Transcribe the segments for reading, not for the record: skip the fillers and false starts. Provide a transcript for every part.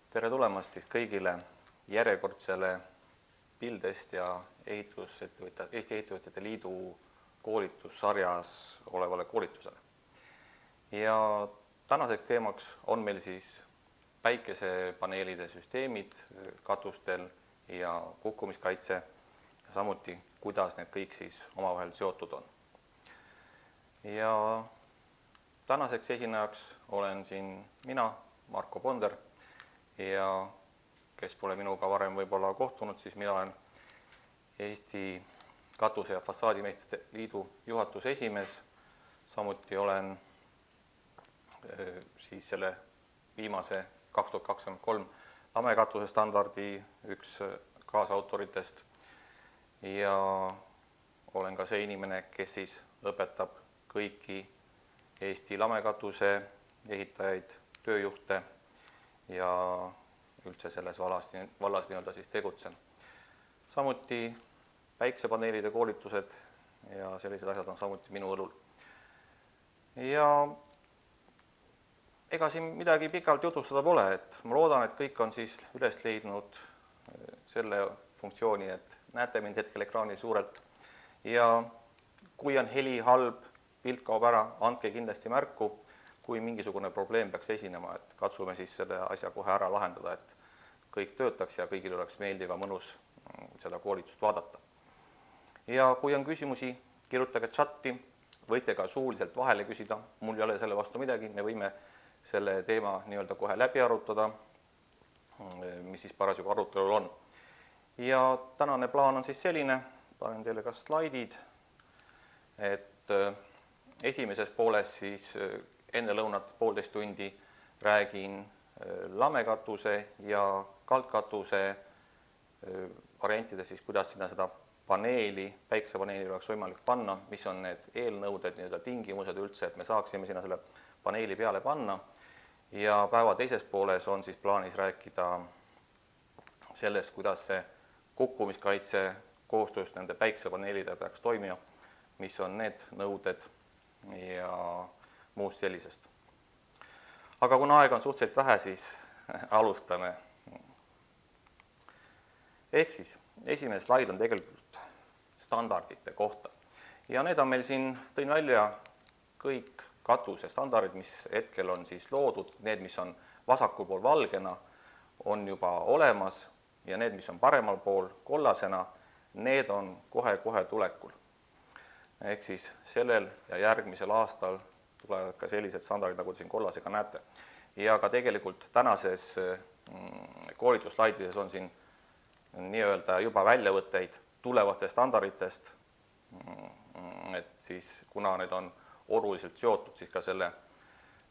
Tere tulemast siis kõigile järjekordsele Buildest ja Eesti Ehitusettevõtjate Liidu koolitussarjas olevale koolitusele. Ja tänaseks teemaks on meil siis päikesepaneelide süsteemid katustel ja kukkumiskaitse ja samuti, kuidas need kõik siis omavahel seotud on. Ja tänaseks esinejaks olen siin mina, Marko Ponder, ja kes pole minuga varem võib-olla kohtunud, siis mina olen Eesti Katuse- ja Fassaadimeestrite Liidu juhatuse esimees. Samuti olen siis selle viimase 2023 lamekatuse standardi üks kaasautoritest ja olen ka see inimene, kes siis õpetab kõiki Eesti lamekatuse ehitajaid, tööjuhte ja üldse selles vallas nii-öelda siis tegutsen. Samuti päiksepaneelide koolitused ja sellised asjad on samuti minu õlul. Ja ega siin midagi pikalt jutustada pole, et ma loodan, et kõik on siis üles leidnud selle funktsiooni, et näete mind hetkel ekraanil suurelt ja kui on heli halb, pilt kaob ära, andke kindlasti märku, kui mingisugune probleem peaks esinema, et katsume siis selle asja kohe ära lahendada, et kõik töötaks ja kõigil oleks meeldiv ja mõnus seda koolitust vaadata. Ja kui on küsimusi, kirjutage chatti, võite ka suuliselt vahele küsida, mul ei ole selle vastu midagi, me võime selle teema nii-öelda kohe läbi arutada, mis siis parasjagu arutelul on. Ja tänane plaan on siis selline, panen teile ka slaidid, et esimeses pooles siis enne lõunat 1,5 tundi räägin lamekatuse ja kaldkatuse variantide siis, kuidas sinna seda paneeli, päikesepaneeli oleks võimalik panna, mis on need eelnõuded, nii-öelda tingimused üldse, et me saaksime sinna selle paneeli peale panna. Ja päeva teises pooles on siis plaanis rääkida sellest, kuidas see kukkumiskaitse koostöös nende päikesepaneelide peaks toimima, mis on need nõuded ja muust sellisest. Aga kuna aega on suhteliselt vähe, siis alustame. Ehk siis esimene slaid on tegelikult standardite kohta. Ja need on meil siin, tõin välja kõik katuse standardid, mis hetkel on siis loodud, need, mis on vasakul pool valgena, on juba olemas ja need, mis on paremal pool kollasena, need on kohe-kohe tulekul. Ehk siis sellel ja järgmisel aastal tulevad ka sellised standardid, nagu te siin kollasega näete. Ja ka tegelikult tänases koolitusslaidides on siin nii-öelda juba väljavõtteid tulevastest standarditest, et siis kuna need on oluliselt seotud siis ka selle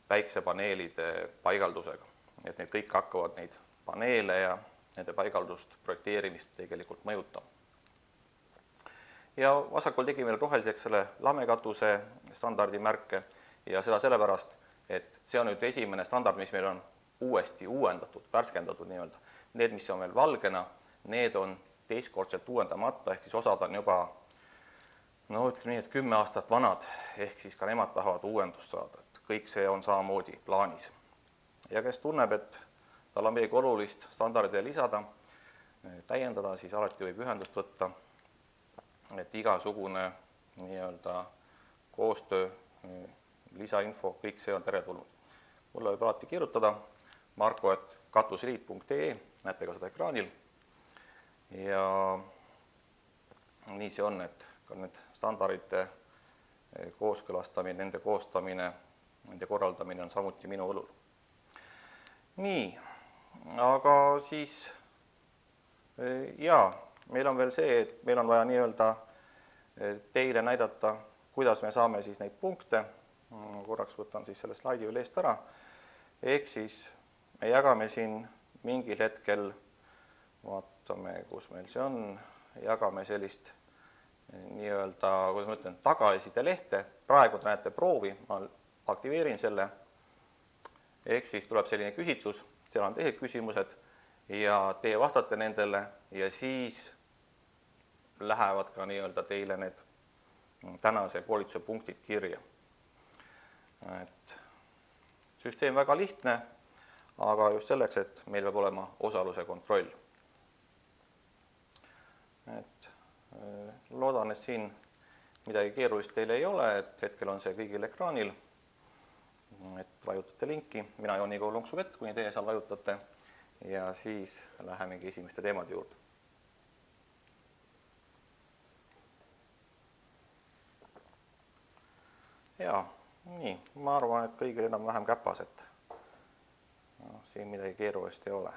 päiksepaneelide paigaldusega. Et need kõik hakkavad neid paneele ja nende paigaldust, projekteerimist tegelikult mõjutama. Ja vasakul tegime veel roheliseks selle lamekatuse standardi märke ja seda sellepärast, et see on nüüd esimene standard, mis meil on uuesti uuendatud, värskendatud nii-öelda. Need, mis on veel valgena, need on teistkordselt uuendamata, ehk siis osad on juba, no ütleme nii, et 10 aastat vanad, ehk siis ka nemad tahavad uuendust saada. Et kõik see on samamoodi plaanis. Ja kes tunneb, et tal on midagi olulist standardile lisada, täiendada, siis alati võib ühendust võtta, et igasugune nii-öelda koostöö, lisainfo, kõik see on teretulnud. Mulle võib alati kirjutada marko@katuseliit.ee, näete ka seda ekraanil. Ja nii see on, et ka need standardite kooskõlastamine, nende koostamine, nende korraldamine on samuti minu õlul. Nii, aga siis jaa, meil on veel see, et meil on vaja nii-öelda teile näidata, kuidas me saame siis neid punkte. Korraks võtan siis selle slaidi veel eest ära. Ehk siis me jagame siin mingil hetkel, vaatame, kus meil see on, jagame sellist nii-öelda, kuidas ma ütlen, tagasiside lehte. Praegu te näete proovi, ma aktiveerin selle. Ehk siis tuleb selline küsitlus, seal on teised küsimused ja teie vastate nendele ja siis lähevad ka nii-öelda teile need tänase koolituse punktid kirja. Et süsteem väga lihtne, aga just selleks, et meil peab olema osaluse kontroll. Et loodan, et siin midagi keerulist teil ei ole, et hetkel on see kõigil ekraanil, et vajutate linki, mina joon nii kaua lonksu vett, kuni teie seal vajutate ja siis lähemegi esimeste teemade juurde. Ja, nii, ma arvan, et kõigil enam-vähem käpas, et siin midagi keerulist ei ole.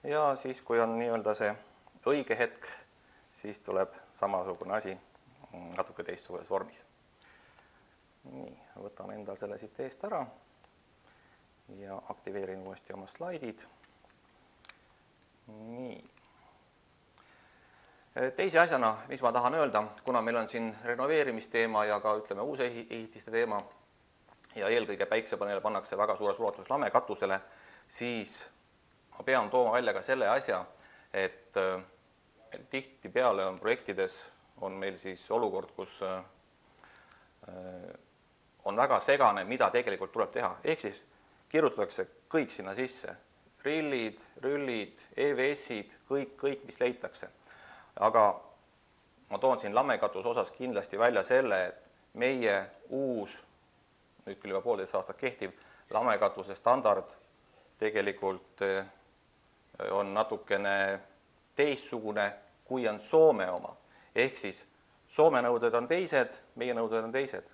Ja siis, kui on nii-öelda see õige hetk, siis tuleb samasugune asi natuke teistsuguses vormis. Nii, võtan endal selle siit eest ära ja aktiveerin uuesti oma slaidid. Nii. Teise asjana, mis ma tahan öelda, kuna meil on siin renoveerimisteema ja ka ütleme uuse ehitiste teema ja eelkõige päiksepaneele pannakse väga suures ulatuses lamekatusele, siis ma pean tooma välja ka selle asja, et tihtipeale on projektides on meil siis olukord, kus on väga segane, mida tegelikult tuleb teha. Ehk siis kirjutatakse kõik sinna sisse. Rillid, rüllid, EVS-id, kõik, mis leitakse. Aga ma toon siin lamekatuse osas kindlasti välja selle, et meie uus, nüüd küll juba 1,5 aastat kehtiv lamekatuse standard tegelikult on natukene teistsugune, kui on Soome oma. Ehk siis Soome nõuded on teised, meie nõuded on teised.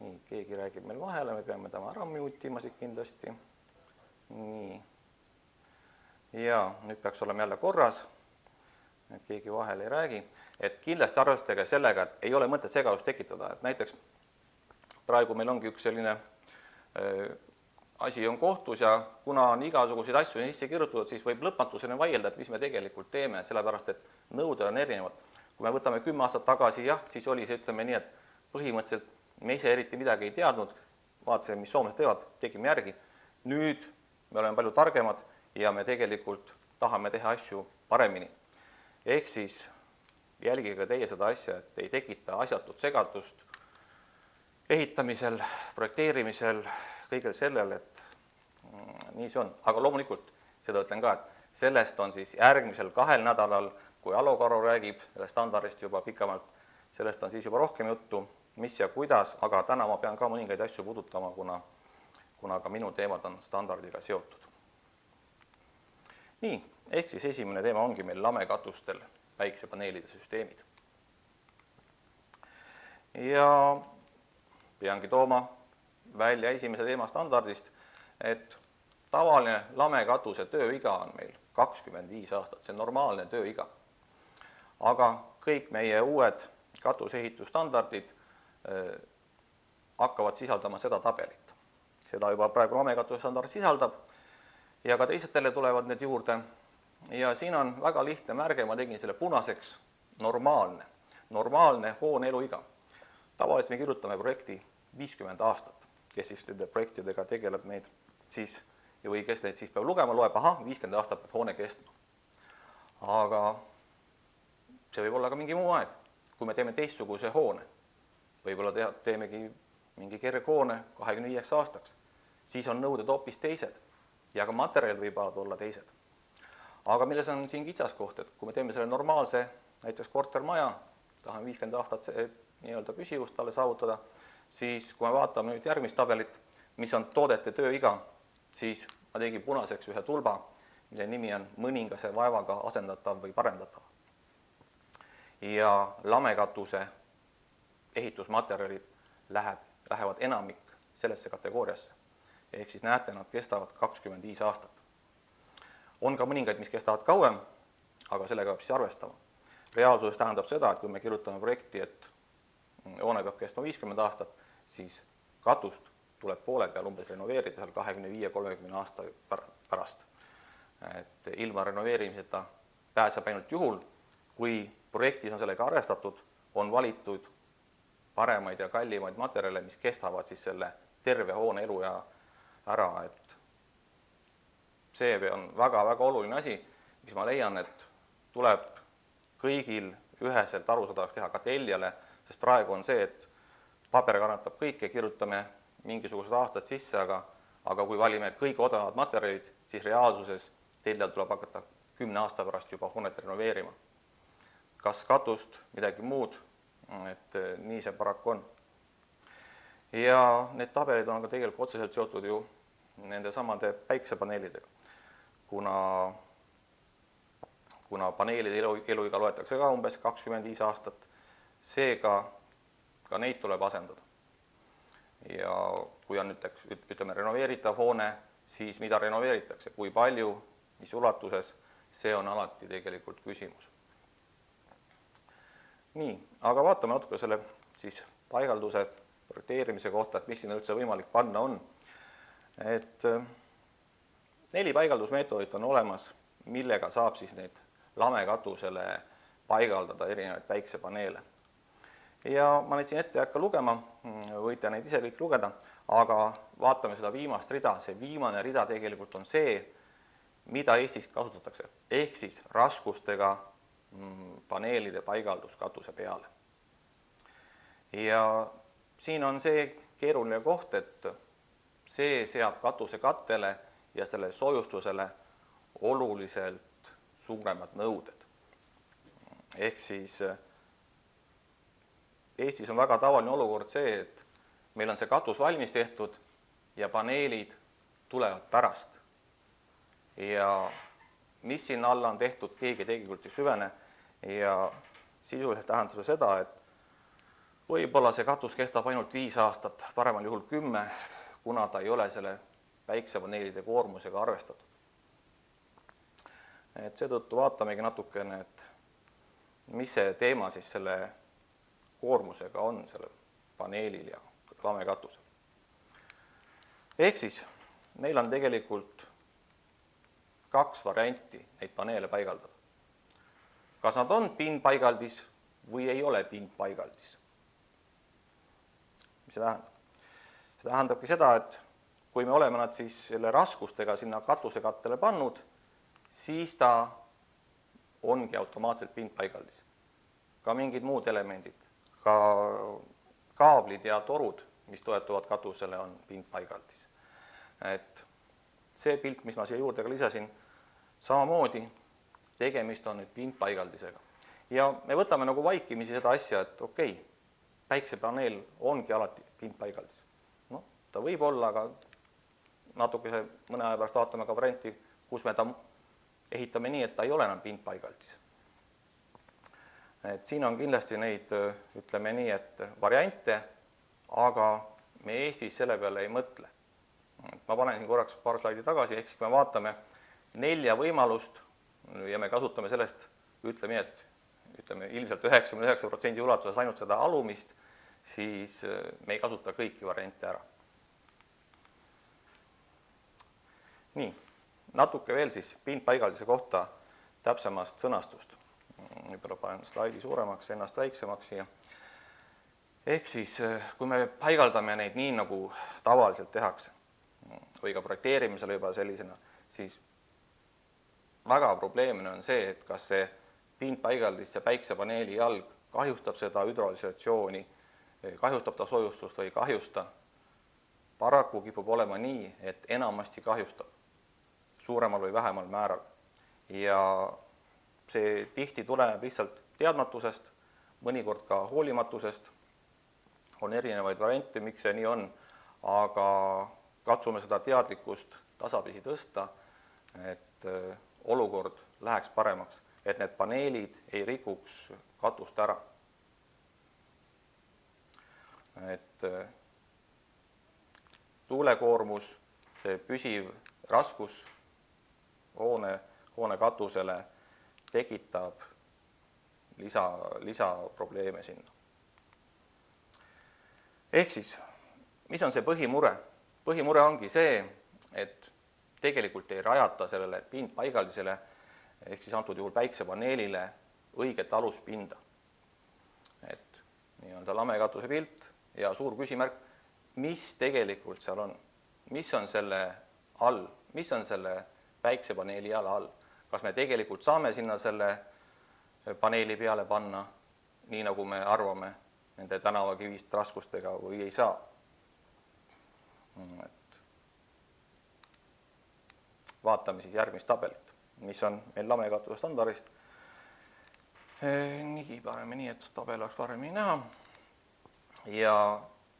Nii, keegi räägib meil vahele, me peame tema ära mutima siit kindlasti. Nii. Ja nüüd peaks olema jälle korras, et keegi vahele ei räägi. Et kindlasti arvestage sellega, et ei ole mõtet segadust tekitada. Et näiteks praegu meil ongi üks selline asi on kohtus ja kuna on igasuguseid asju sisse kirjutatud, siis võib lõpmatuseni vaielda, et mis me tegelikult teeme, sellepärast et nõuded on erinevad. Kui me võtame 10 aastat tagasi, jah, siis oli see, ütleme nii, et põhimõtteliselt me ise eriti midagi ei teadnud, vaatasime, mis soomlased teevad, tegime järgi. Nüüd me oleme palju targemad ja me tegelikult tahame teha asju paremini. Ehk siis jälgige teie seda asja, et ei tekita asjatut segadust ehitamisel, projekteerimisel, kõigel sellel, et nii see on. Aga loomulikult seda ütlen ka, et sellest on siis järgmisel 2 nädalal, kui Alo Karo räägib standardist juba pikemalt, sellest on siis juba rohkem juttu, mis ja kuidas, aga täna ma pean ka mõningaid asju puudutama, kuna ka minu teemad on standardiga seotud. Nii, ehk siis esimene teema ongi meil lamekatustel päiksepaneelide süsteemid. Ja peangi tooma välja esimese teema standardist, et tavaline lamekatuse tööiga on meil 25 aastat, see on normaalne tööiga. Aga kõik meie uued katuseehitusstandardid hakkavad sisaldama seda tabelit. Seda juba praegu lamekatuse standard sisaldab ja ka teistele tulevad need juurde. Ja siin on väga lihtne märge, ma tegin selle punaseks, normaalne hoone eluiga. Tavaliselt me kirjutame projekti 50 aastat, kes siis nende projektidega tegeleb neid siis, või kes neid siis peab lugema, loeb, 50 aastat peab hoone kestma. Aga see võib olla ka mingi muu aeg, kui me teeme teistsuguse hoone. Võib-olla teemegi mingi kerghoone 25 aastaks, siis on nõuded hoopis teised ja ka materjalid võivad olla teised. Aga milles on siin kitsaskoht, et kui me teeme selle normaalse, näiteks kortermaja, tahame 50 aastat nii-öelda püsivust talle saavutada, siis kui me vaatame nüüd järgmist tabelit, mis on toodete tööiga, siis ma tegin punaseks ühe tulba, mille nimi on mõningase vaevaga asendatav või parendatav. Ja lamekatuse ehitusmaterjalid lähevad enamik sellesse kategooriasse. Ehk siis näete, nad kestavad 25 aastat. On ka mõningaid, mis kestavad kauem, aga sellega peab siis arvestama. Reaalsuses tähendab seda, et kui me kirjutame projekti, et hoone peab kestma 50 aastat, siis katust tuleb poole peal umbes renoveerida seal 25-30 aasta pärast. Et ilma renoveerimiseta pääseb ainult juhul, kui projektis on sellega arvestatud, on valitud paremaid ja kallimaid materjale, mis kestavad siis selle terve hoone elu ja ära, et see on väga-väga oluline asi, mis ma leian, et tuleb kõigil üheselt arusaadavaks teha ka tellijale, sest praegu on see, et paber kannatab kõike, kirjutame mingisugused aastad sisse, aga aga kui valime kõige odavamad materjalid, siis reaalsuses tellijal tuleb hakata 10 aasta pärast juba hoonet renoveerima. Kas katust, midagi muud, et nii see paraku on. Ja need tabelid on ka tegelikult otseselt seotud ju nende samade päiksepaneelidega, kuna paneelide eluiga loetakse ka umbes 25 aastat, seega ka neid tuleb asendada. Ja kui on ütleme renoveeritav hoone, siis mida renoveeritakse, kui palju, mis ulatuses, see on alati tegelikult küsimus. Nii, aga vaatame natuke selle siis paigalduse projekteerimise kohta, et mis sinna üldse võimalik panna on. Et 4 paigaldusmeetodit on olemas, millega saab siis neid lamekatusele paigaldada erinevaid päiksepaneele. Ja ma neid siin ette ei hakka lugema, võite neid ise kõik lugeda, aga vaatame seda viimast rida. See viimane rida tegelikult on see, mida Eestis kasutatakse, ehk siis raskustega paneelide paigaldus katuse peale. Ja siin on see keeruline koht, et see seab katuse kattele ja selle soojustusele oluliselt suuremad nõuded. Ehk siis Eestis on väga tavaline olukord see, et meil on see katus valmis tehtud ja paneelid tulevad pärast. Ja mis sinna alla on tehtud, keegi tegelikult ei süvene ja sisuliselt tähendab seda, et võib-olla see katus kestab ainult 5 aastat, paremal juhul 10, kuna ta ei ole selle päiksepaneelide koormusega arvestatud. Et seetõttu vaatamegi natukene, et mis see teema siis selle koormusega on sellel paneelil ja lamekatusel. Ehk siis meil on tegelikult 2 varianti neid paneele paigaldada. Kas nad on pindpaigaldis või ei ole pindpaigaldis? Mis see tähendab? See tähendabki seda, et kui me oleme nad siis selle raskustega sinna katusekattele pannud, siis ta ongi automaatselt pindpaigaldis. Ka mingid muud elemendid, ka kaablid ja torud, mis toetuvad katusele, on pindpaigaldis. Et see pilt, mis ma siia juurde ka lisasin, samamoodi tegemist on nüüd pindpaigaldisega. Ja me võtame nagu vaikimisi seda asja, et okei, päiksepaneel ongi alati pindpaigaldis. No, ta võib olla, aga natuke mõne aja pärast vaatame ka varianti, kus me ta ehitame nii, et ta ei ole enam pindpaigaldis. Et siin on kindlasti neid, ütleme nii, et variante, aga me Eestis selle peale ei mõtle. Ma panen siin korraks paar slaidi tagasi, ehk siis kui me vaatame 4 võimalust ja me kasutame sellest, ütleme ilmselt 99% ulatuses ainult seda alumist, siis me ei kasuta kõiki variante ära. Nii, natuke veel siis pindpaigaldise kohta täpsemast sõnastust. Võib-olla panen slaidi suuremaks, ennast väiksemaks siia. Ehk siis, kui me paigaldame neid nii, nagu tavaliselt tehakse, või ka projekteerimisele juba sellisena, siis väga probleemne on see, et kas see pindpaigaldis ja päiksepaneeli jalg kahjustab seda hüdroisolatsiooni, kahjustab ta soojustust või ei kahjusta. Paraku kipub olema nii, et enamasti kahjustab suuremal või vähemal määral. Ja see tihti tuleneb lihtsalt teadmatusest, mõnikord ka hoolimatusest. On erinevaid variante, miks see nii on, aga katsume seda teadlikkust tasapisi tõsta, et olukord läheks paremaks, et need paneelid ei rikuks katust ära. Et tuulekoormus, see püsiv raskus hoone katusele tekitab lisaprobleeme sinna. Ehk siis, mis on see põhimure? Põhimure ongi see, et tegelikult ei rajata sellele pindpaigaldisele, ehk siis antud juhul päiksepaneelile õiget aluspinda. Et nii on see lamekatuse pilt ja suur küsimärk, mis tegelikult seal on? Mis on selle all? Mis on selle päiksepaneeli jala all? Kas me tegelikult saame sinna selle paneeli peale panna, nii nagu me arvame nende tänavakivist raskustega või ei saa? vaatame siis järgmist tabelit, mis on meil lamekatuse standardist. Nii paneme nii, et tabel oleks paremini näha. Ja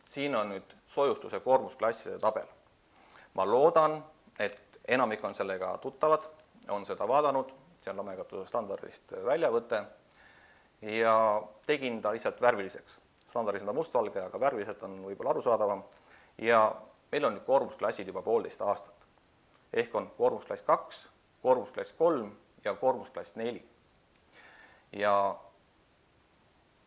siin on nüüd soojustuse koormusklasside tabel. Ma loodan, et enamik on sellega tuttavad, on seda vaadanud, see on lamekatuse standardist väljavõte ja tegin ta lihtsalt värviliseks. Standardis on ta mustvalge, aga värviliselt on võib-olla arusaadavam ja meil on nüüd koormusklassid juba 1,5 aastat. Ehk on koormusklass 2, koormusklass 3 ja koormusklass 4. Ja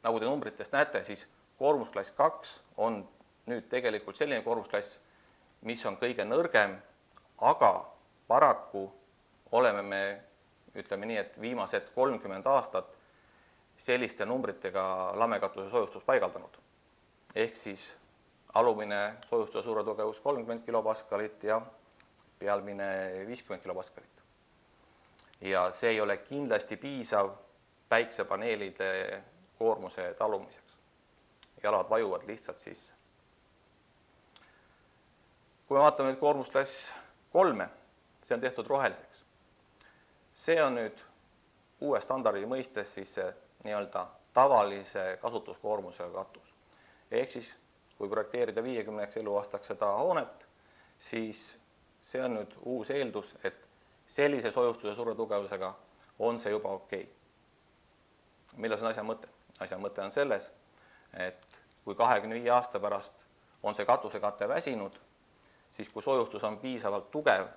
nagu te numbritest näete, siis koormusklass 2 on nüüd tegelikult selline koormusklass, mis on kõige nõrgem, aga paraku oleme me, ütleme nii, et viimased 30 aastat selliste numbritega lamekatuse soojustus paigaldanud. Ehk siis alumine soojustuse suure tugevus 30 kilopaskalit ja pealmine 50 kilopaskalit. Ja see ei ole kindlasti piisav päiksepaneelide koormuse talumiseks. Jalad vajuvad lihtsalt sisse. Kui me vaatame nüüd koormusklass 3, see on tehtud roheliseks. See on nüüd uue standardi mõistes siis see nii-öelda tavalise kasutuskoormusega katus. Ehk siis, kui projekteerida 50 eluaastaks seda hoonet, siis see on nüüd uus eeldus, et sellise soojustuse suure tugevusega on see juba okei. Milles on asja mõte? Asja mõte on selles, et kui 25 aasta pärast on see katusekate väsinud, siis kui soojustus on piisavalt tugev,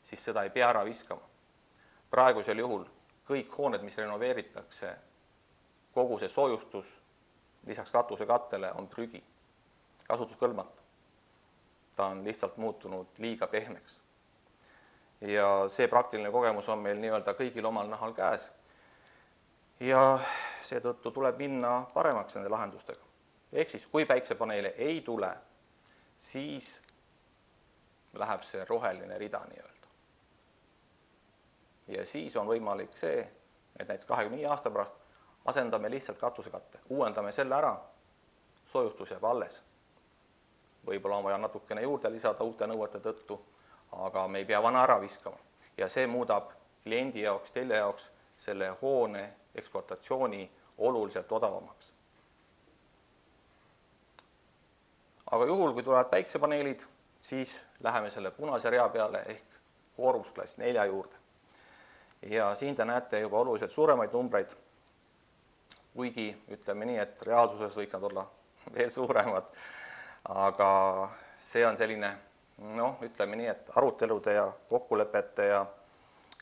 siis seda ei pea ära viskama. Praegusel juhul kõik hooned, mis renoveeritakse, kogu see soojustus lisaks katusekattele on prügi, kasutuskõlbmatu. Ta on lihtsalt muutunud liiga pehmeks. Ja see praktiline kogemus on meil nii-öelda kõigil omal nahal käes. Ja seetõttu tuleb minna paremaks nende lahendustega. Ehk siis, kui päiksepaneele ei tule, siis läheb see roheline rida nii-öelda. Ja siis on võimalik see, et näiteks 25 aasta pärast asendame lihtsalt katusekatte, uuendame selle ära, soojustus jääb alles. Võib-olla on vaja natukene juurde lisada uute nõuete tõttu, aga me ei pea vana ära viskama. Ja see muudab kliendi jaoks, telje jaoks selle hoone ekspluatatsiooni oluliselt odavamaks. Aga juhul, kui tulevad päiksepaneelid, siis läheme selle punase rea peale ehk koormusklass 4 juurde. Ja siin te näete juba oluliselt suuremaid numbreid, kuigi ütleme nii, et reaalsuses võiks nad olla veel suuremad, aga see on selline, ütleme nii, et arutelude ja kokkulepete ja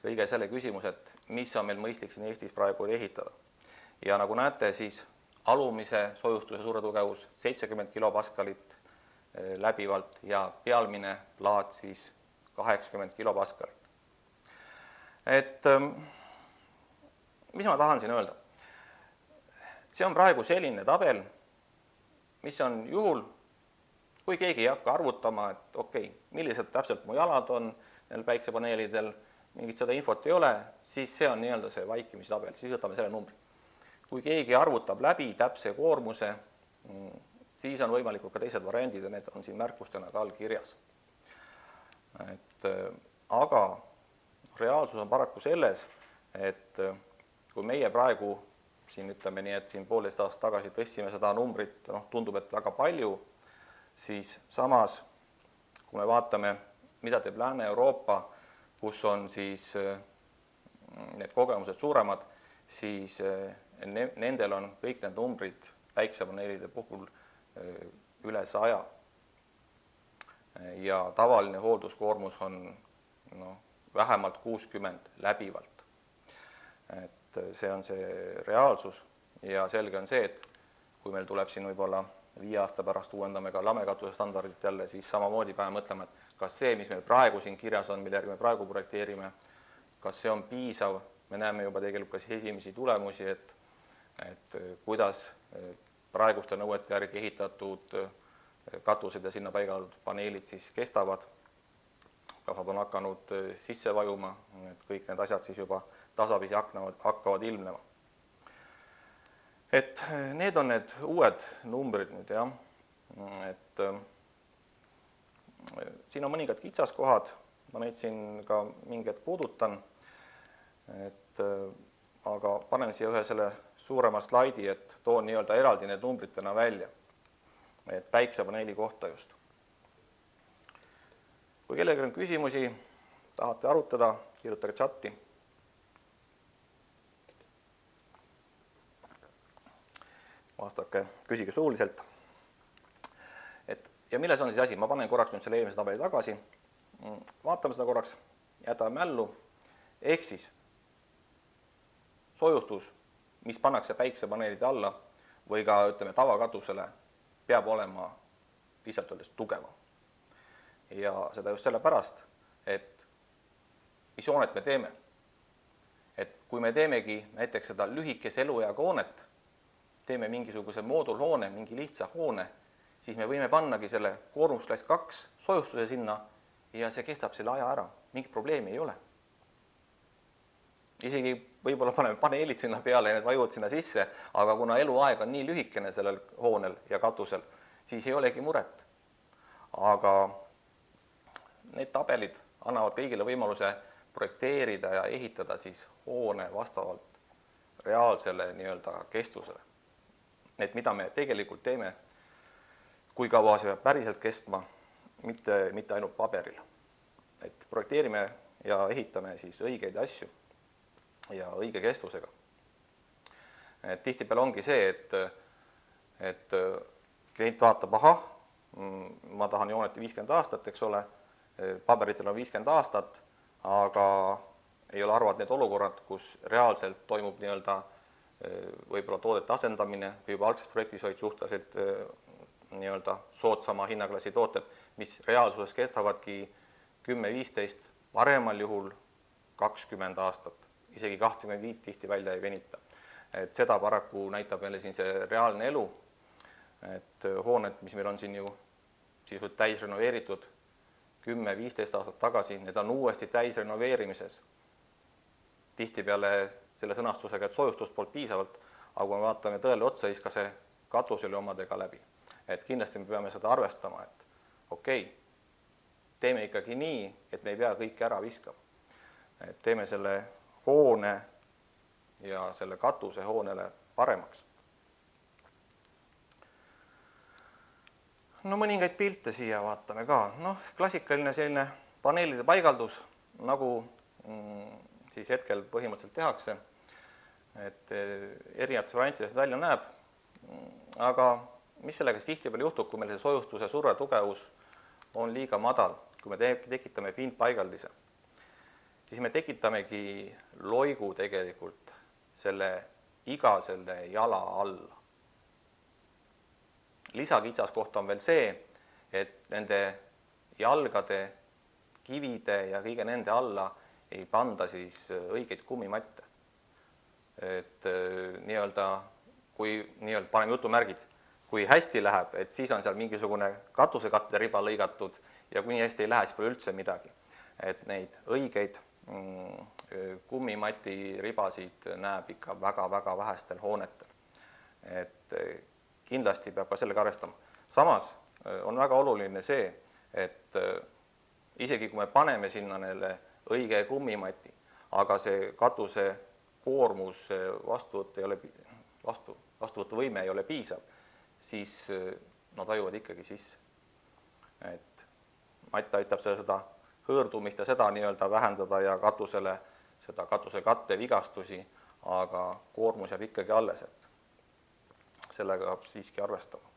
kõige selle küsimus, et mis on meil mõistlik siin Eestis praegu ehitada. Ja nagu näete, siis alumise soojustuse suure tugevus 70 kilopaskalit läbivalt ja pealmine laad siis 80 kilopaskalit. Et mis ma tahan siin öelda? See on praegu selline tabel, mis on juhul, kui keegi ei hakka arvutama, et okei, millised täpselt mu jalad on neil päiksepaneelidel, mingit seda infot ei ole, siis see on nii-öelda see vaikimistabel, siis võtame selle numbri. Kui keegi arvutab läbi täpse koormuse, siis on võimalikud ka teised variandid ja need on siin märkustena ka all kirjas. Aga reaalsus on paraku selles, et kui meie praegu siin ütleme nii, et siin 1,5 aastat tagasi tõstsime seda numbrit, tundub, et väga palju, siis samas, kui me vaatame, mida teeb Lääne-Euroopa, kus on siis need kogemused suuremad, siis nendel on kõik need numbrid päiksepaneelide puhul üle 100. Ja tavaline hoolduskoormus on vähemalt 60 läbivalt. Et see on see reaalsus ja selge on see, et kui meil tuleb siin võib-olla 5 aasta pärast uuendame ka lamekatuse standardit jälle, siis samamoodi peame mõtlema, et kas see, mis meil praegu siin kirjas on, mille järgi me praegu projekteerime, kas see on piisav, me näeme juba tegelikult ka esimesi tulemusi, et kuidas praeguste nõuete järgi ehitatud katused ja sinna paigaldatud paneelid siis kestavad, kas nad on hakanud sisse vajuma, et kõik need asjad siis juba tasapisi hakkavad ilmnema. Et need on need uued numbrid nüüd, jah. Et siin on mõningad kitsaskohad, ma neid siin ka mingi hetk puudutan, aga panen siia ühe selle suurema slaidi, et toon nii-öelda eraldi need numbritena välja, et päiksepaneeli kohta just. Kui kellelgi on küsimusi, tahate arutada, kirjutage chati. Vastake, küsige suuliselt. Ja milles on siis asi? Ma panen korraks nüüd selle eelmise tabeli tagasi. Vaatame seda korraks, jätame mällu. Ehk siis soojustus, mis pannakse päiksepaneelide alla või ka ütleme tavakatusele, peab olema lihtsalt öeldes tugevam. Ja seda just sellepärast, et mis hoonet me teeme. Et kui me teemegi näiteks seda lühikese elueaga hoonet, teeme mingisuguse moodulhoone, mingi lihtsa hoone, siis me võime pannagi selle koormusklass 2 soojustuse sinna ja see kestab selle aja ära. Mingit probleemi ei ole. Isegi võib-olla paneme paneelid sinna peale ja need vajuvad sinna sisse, aga kuna eluaeg on nii lühikene sellel hoonel ja katusel, siis ei olegi muret. Aga need tabelid annavad kõigile võimaluse projekteerida ja ehitada siis hoone vastavalt reaalsele nii-öelda kestvusele. Et mida me tegelikult teeme, kui kaua see peab päriselt kestma, mitte ainult paberil. Et projekteerime ja ehitame siis õigeid asju ja õige kestvusega. Tihtipeale ongi see, et klient vaatab, ahah, ma tahan jooneti 50 aastat, eks ole, paberitel on 50 aastat, aga ei ole arvad need olukorrad, kus reaalselt toimub nii-öelda võib-olla toodete asendamine, kui juba algses projektis olid suhteliselt nii-öelda soodsama hinnaklassi tooted, mis reaalsuses kestavadki 10-15, paremal juhul 20 aastat, isegi 25 tihti välja ei venita. Et seda paraku näitab meile siin see reaalne elu, et hooned, mis meil on siin ju sisult täis renoveeritud 10-15 aastat tagasi, need on uuesti täis renoveerimises. Tihtipeale selle sõnastusega, et soojustust poolt piisavalt, aga kui me vaatame tõele otsa, siis ka see katus oli omadega läbi. Et kindlasti me peame seda arvestama, et okei, teeme ikkagi nii, et me ei pea kõike ära viskama. Et teeme selle hoone ja selle katuse hoonele paremaks. No mõningaid pilte siia vaatame ka. Klassikaline selline paneelide paigaldus, nagu siis hetkel põhimõtteliselt tehakse, et erinevates variantidest välja näeb. Aga mis sellega tihtipeale juhtub, kui meil see soojustuse surve tugevus on liiga madal, kui me tekitame pindpaigaldise, siis me tekitamegi loigu tegelikult iga selle jala alla. Lisakitsaskoht on veel see, et nende jalgade, kivide ja kõige nende alla ei panda siis õigeid kummimatte. Et nii-öelda, kui paneme jutumärgid, kui hästi läheb, et siis on seal mingisugune katusekatte riba lõigatud ja kui nii hästi ei lähe, siis pole üldse midagi. Et neid õigeid kummimati ribasid näeb ikka väga-väga vähestel hoonetel. Et kindlasti peab ka sellega arvestama. Samas on väga oluline see, et isegi kui me paneme sinna neile õige kummimati, aga see katuse koormus, vastuvõtuvõime ei ole piisav, siis nad vajuvad ikkagi sisse. Et matt aitab seda hõõrdumist ja seda nii-öelda vähendada ja katusele seda katuse katte vigastusi, aga koormus jääb ikkagi alles, et sellega peab siiski arvestama.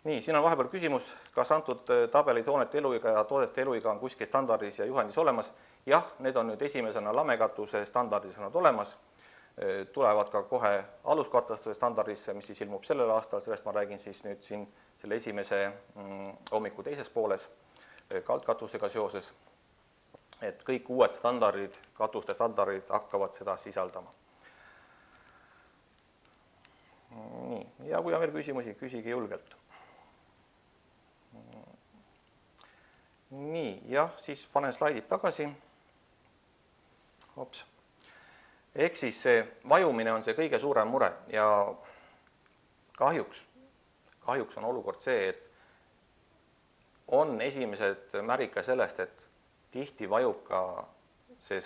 Nii, siin on vahepeal küsimus, kas antud tabelid hoonete eluiga ja toodete eluiga on kuskil standardis ja juhendis olemas. Jah, need on nüüd esimesena lamekatuse standardis on nad olemas. Tulevad ka kohe aluskatuse standardisse, mis siis ilmub sellel aastal, sellest ma räägin siis nüüd siin selle esimese hommiku teises pooles kaldkatusega seoses. Et kõik uued standardid, katuste standardid hakkavad seda sisaldama. Nii, ja kui on veel küsimusi, küsige julgelt. Nii, jah, siis panen slaidid tagasi. Hops. Ehk siis see vajumine on see kõige suurem mure ja kahjuks on olukord see, et on esimesed märgid ka sellest, et tihti vajub ka see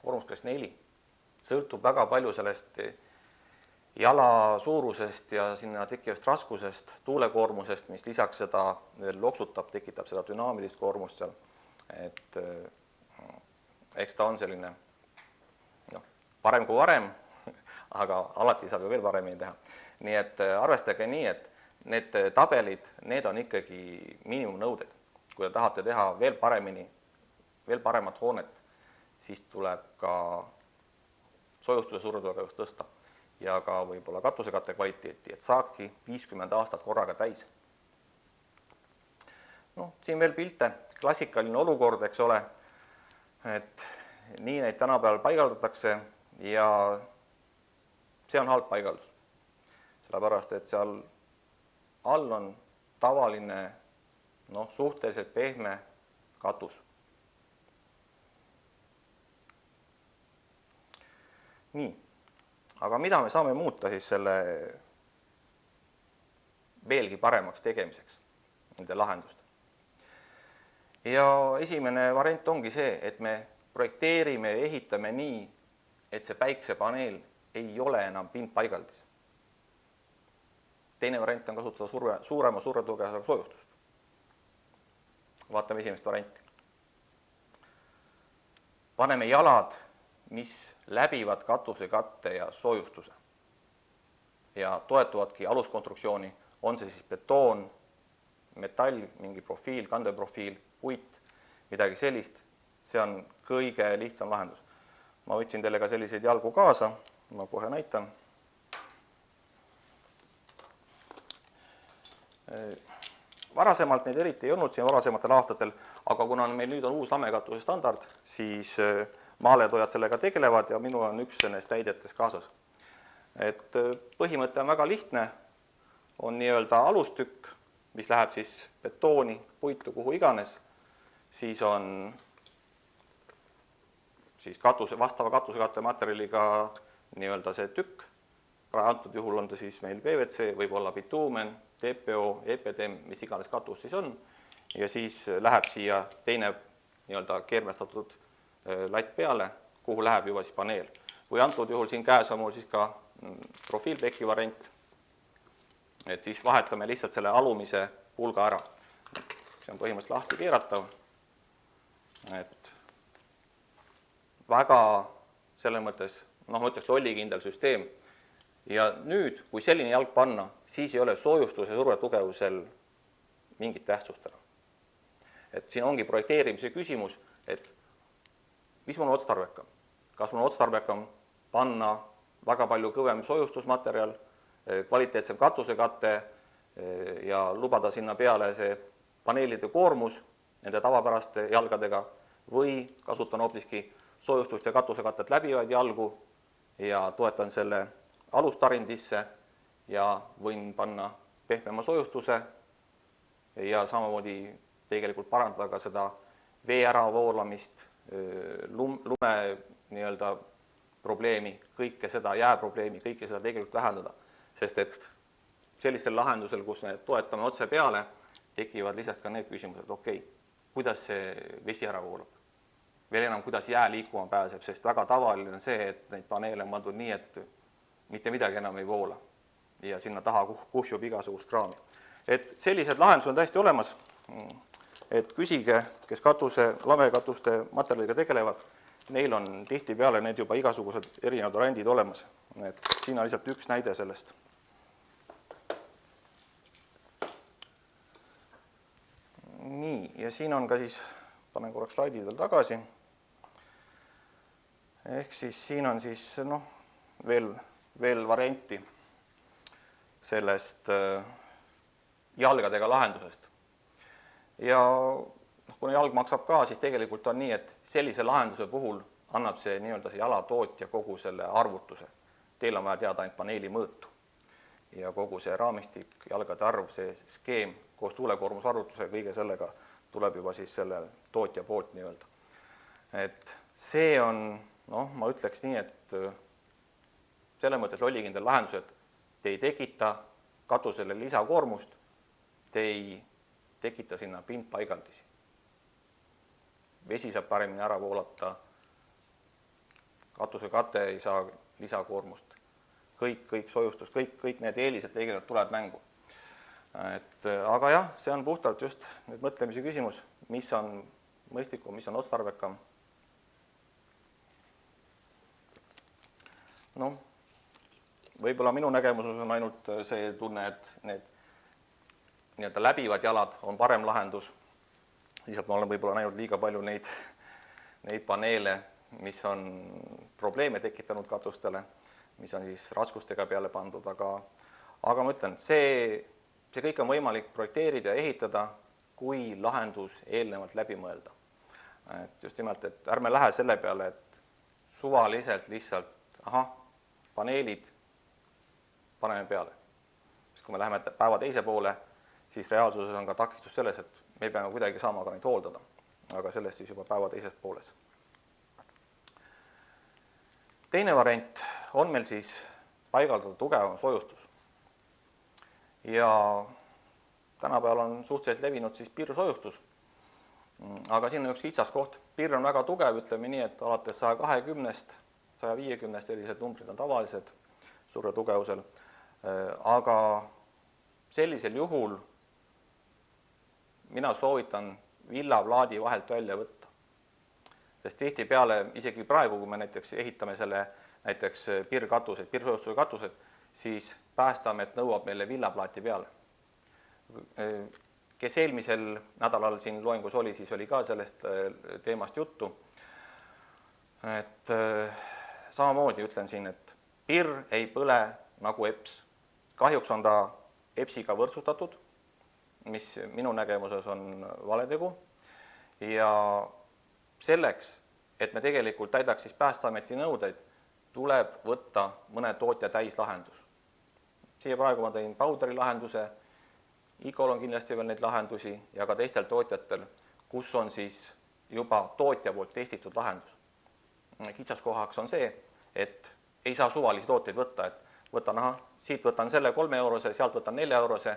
koormusklass 4. Sõltub väga palju sellest jala suurusest ja sinna tekkivast raskusest, tuulekoormusest, mis lisaks seda veel loksutab, tekitab seda dünaamilist koormust seal. Et eks ta on selline parem kui varem, aga alati saab ju veel paremini teha. Nii et arvestage nii, et need tabelid, need on ikkagi miinimumnõuded. Kui te tahate teha veel paremini, veel paremat hoonet, siis tuleb ka soojustuse survetugevust tõsta ja ka võib-olla katusekatte kvaliteeti, et saabki 50 aastat korraga täis. Siin veel pilte, klassikaline olukord, eks ole, et nii neid tänapäeval paigaldatakse ja see on halb paigaldus. Sellepärast, et seal all on tavaline, suhteliselt pehme katus. Nii, aga mida me saame muuta siis selle veelgi paremaks tegemiseks, nende lahenduste? Ja esimene variant ongi see, et me projekteerime ja ehitame nii, et see päiksepaneel ei ole enam pindpaigaldis. Teine variant on kasutada suurema survetugevusega soojustust. Vaatame esimest varianti. Paneme jalad, mis läbivad katusekatte ja soojustuse ja toetuvadki aluskonstruktsiooni, on see siis betoon, metall, mingi profiil, kandeprofiil, puit, midagi sellist. See on kõige lihtsam lahendus. Ma võtsin teile ka selliseid jalgu kaasa, ma kohe näitan. Varasemalt neid eriti ei olnud siin varasematel aastatel, aga kuna meil nüüd on uus lamekatuse standard, siis maaledojad sellega tegelevad ja minul on üks nendest näidetest kaasas. Et põhimõte on väga lihtne, on nii-öelda alustükk, mis läheb siis betooni, puitu, kuhu iganes, siis on siis vastava katusekatte materjaliga nii-öelda see tükk. Antud juhul on ta siis meil PVC, võib olla bituumen, TPO, EPDM, mis iganes katus siis on. Ja siis läheb siia teine nii-öelda keermestatud latt peale, kuhu läheb juba siis paneel. Või antud juhul siin käes on mul siis ka profiilpeki variant. Et siis vahetame lihtsalt selle alumise pulga ära. See on põhimõtteliselt lahti keeratav. Et väga selles mõttes, ma ütleks lollikindel süsteem. Ja nüüd, kui selline jalg panna, siis ei ole soojustuse ja survetugevusel mingit tähtsust enam. Et siin ongi projekteerimise küsimus, et mis mul otstarbekam? Kas mul otstarbekam panna väga palju kõvem soojustusmaterjal, kvaliteetsem katusekatte ja lubada sinna peale see paneelide koormus nende tavapäraste jalgadega või kasutan hoopiski soojustust ja katusekatet läbivaid jalgu ja toetan selle alustarindisse ja võin panna pehmema soojustuse ja samamoodi tegelikult parandada ka seda vee äravoolamist, lume nii-öelda probleemi, kõike seda jääprobleemi, kõike seda tegelikult vähendada. Sest et sellisel lahendusel, kus me toetame otse peale, tekivad lisaks ka need küsimused, okei, kuidas see vesi ära voolab? Veel enam, kuidas jää liikuma pääseb, sest väga tavaline on see, et neid paneele on pandud nii, et mitte midagi enam ei voola ja sinna taha kuhjub igasugust kraami. Et sellised lahendused on täiesti olemas, et küsige, kes lamekatuste materjaliga tegelevad, neil on tihtipeale need juba igasugused erinevad variandid olemas. Et siin on lihtsalt üks näide sellest. Nii, ja siin on ka siis, panen korraks slaidid veel tagasi. Ehk siis siin on siis veel varianti sellest jalgadega lahendusest. Ja kuna jalg maksab ka, siis tegelikult on nii, et sellise lahenduse puhul annab see nii-öelda see jalatootja kogu selle arvutuse. Teil on vaja teada ainult paneeli mõõtu. Ja kogu see raamistik, jalgade arv, see skeem koos tuulekoormusarvutuse kõige sellega tuleb juba siis selle tootja poolt nii-öelda. Et see on, ma ütleks nii, et selle mõttes lollikindel lahendus, et te ei tekita katusele lisakoormust, te ei tekita sinna pindpaigaldisi. Vesi saab paremini ära voolata, katusekate ei saa lisakoormust, kõik soojustus, kõik need eelised tegelikult tulevad mängu. Aga jah, see on puhtalt just nüüd mõtlemise küsimus, mis on mõistlikum, mis on otstarbekam. No, võib-olla minu nägemuses on ainult see tunne, et need nii-öelda läbivad jalad on parem lahendus. Lihtsalt ma olen võib-olla näinud liiga palju neid paneele, mis on probleeme tekitanud katustele, mis on siis raskustega peale pandud, aga ma ütlen, see kõik on võimalik projekteerida ja ehitada, kui lahendus eelnevalt läbi mõelda. Et just nimelt, et ärme lähe selle peale, et suvaliselt lihtsalt, paneelid paneme peale. Sest kui me läheme päeva teise poole, siis reaalsuses on ka takistus selles, et me peame kuidagi saama ka neid hooldada, aga sellest siis juba päeva teises pooles. Teine variant on meil siis paigaldada tugevam soojustus. Ja tänapäeval on suhteliselt levinud siis piirsoojustus, aga siin on üks kitsas koht. Piir on väga tugev, ütleme nii, et alates 120, 150 sellised numbrid on tavalised suure tugevusel, aga sellisel juhul mina soovitan villaplaadi vahelt välja võtta. Sest tihtipeale, isegi praegu, kui me näiteks ehitame selle näiteks piirkatused, piirsoojustuse katused, siis Päästeamet nõuab meile villaplaati peale. Kes eelmisel nädalal siin loengus oli, siis oli ka sellest teemast juttu. Et samamoodi ütlen siin, et piir ei põle nagu EPS. Kahjuks on ta EPS-iga võrdsustatud, mis minu nägemuses on valetegu. Ja selleks, et me tegelikult täidaks siis Päästeameti nõudeid, tuleb võtta mõne tootja täislahendus. Siia praegu ma tõin Powderi lahenduse, IGOL on kindlasti veel neid lahendusi ja ka teistel tootjatel, kus on siis juba tootja poolt testitud lahendus. Kitsaskohaks on see, et ei saa suvalisi tooteid võtta, et võtan, siit võtan selle 3 eurose, sealt võtan 4 eurose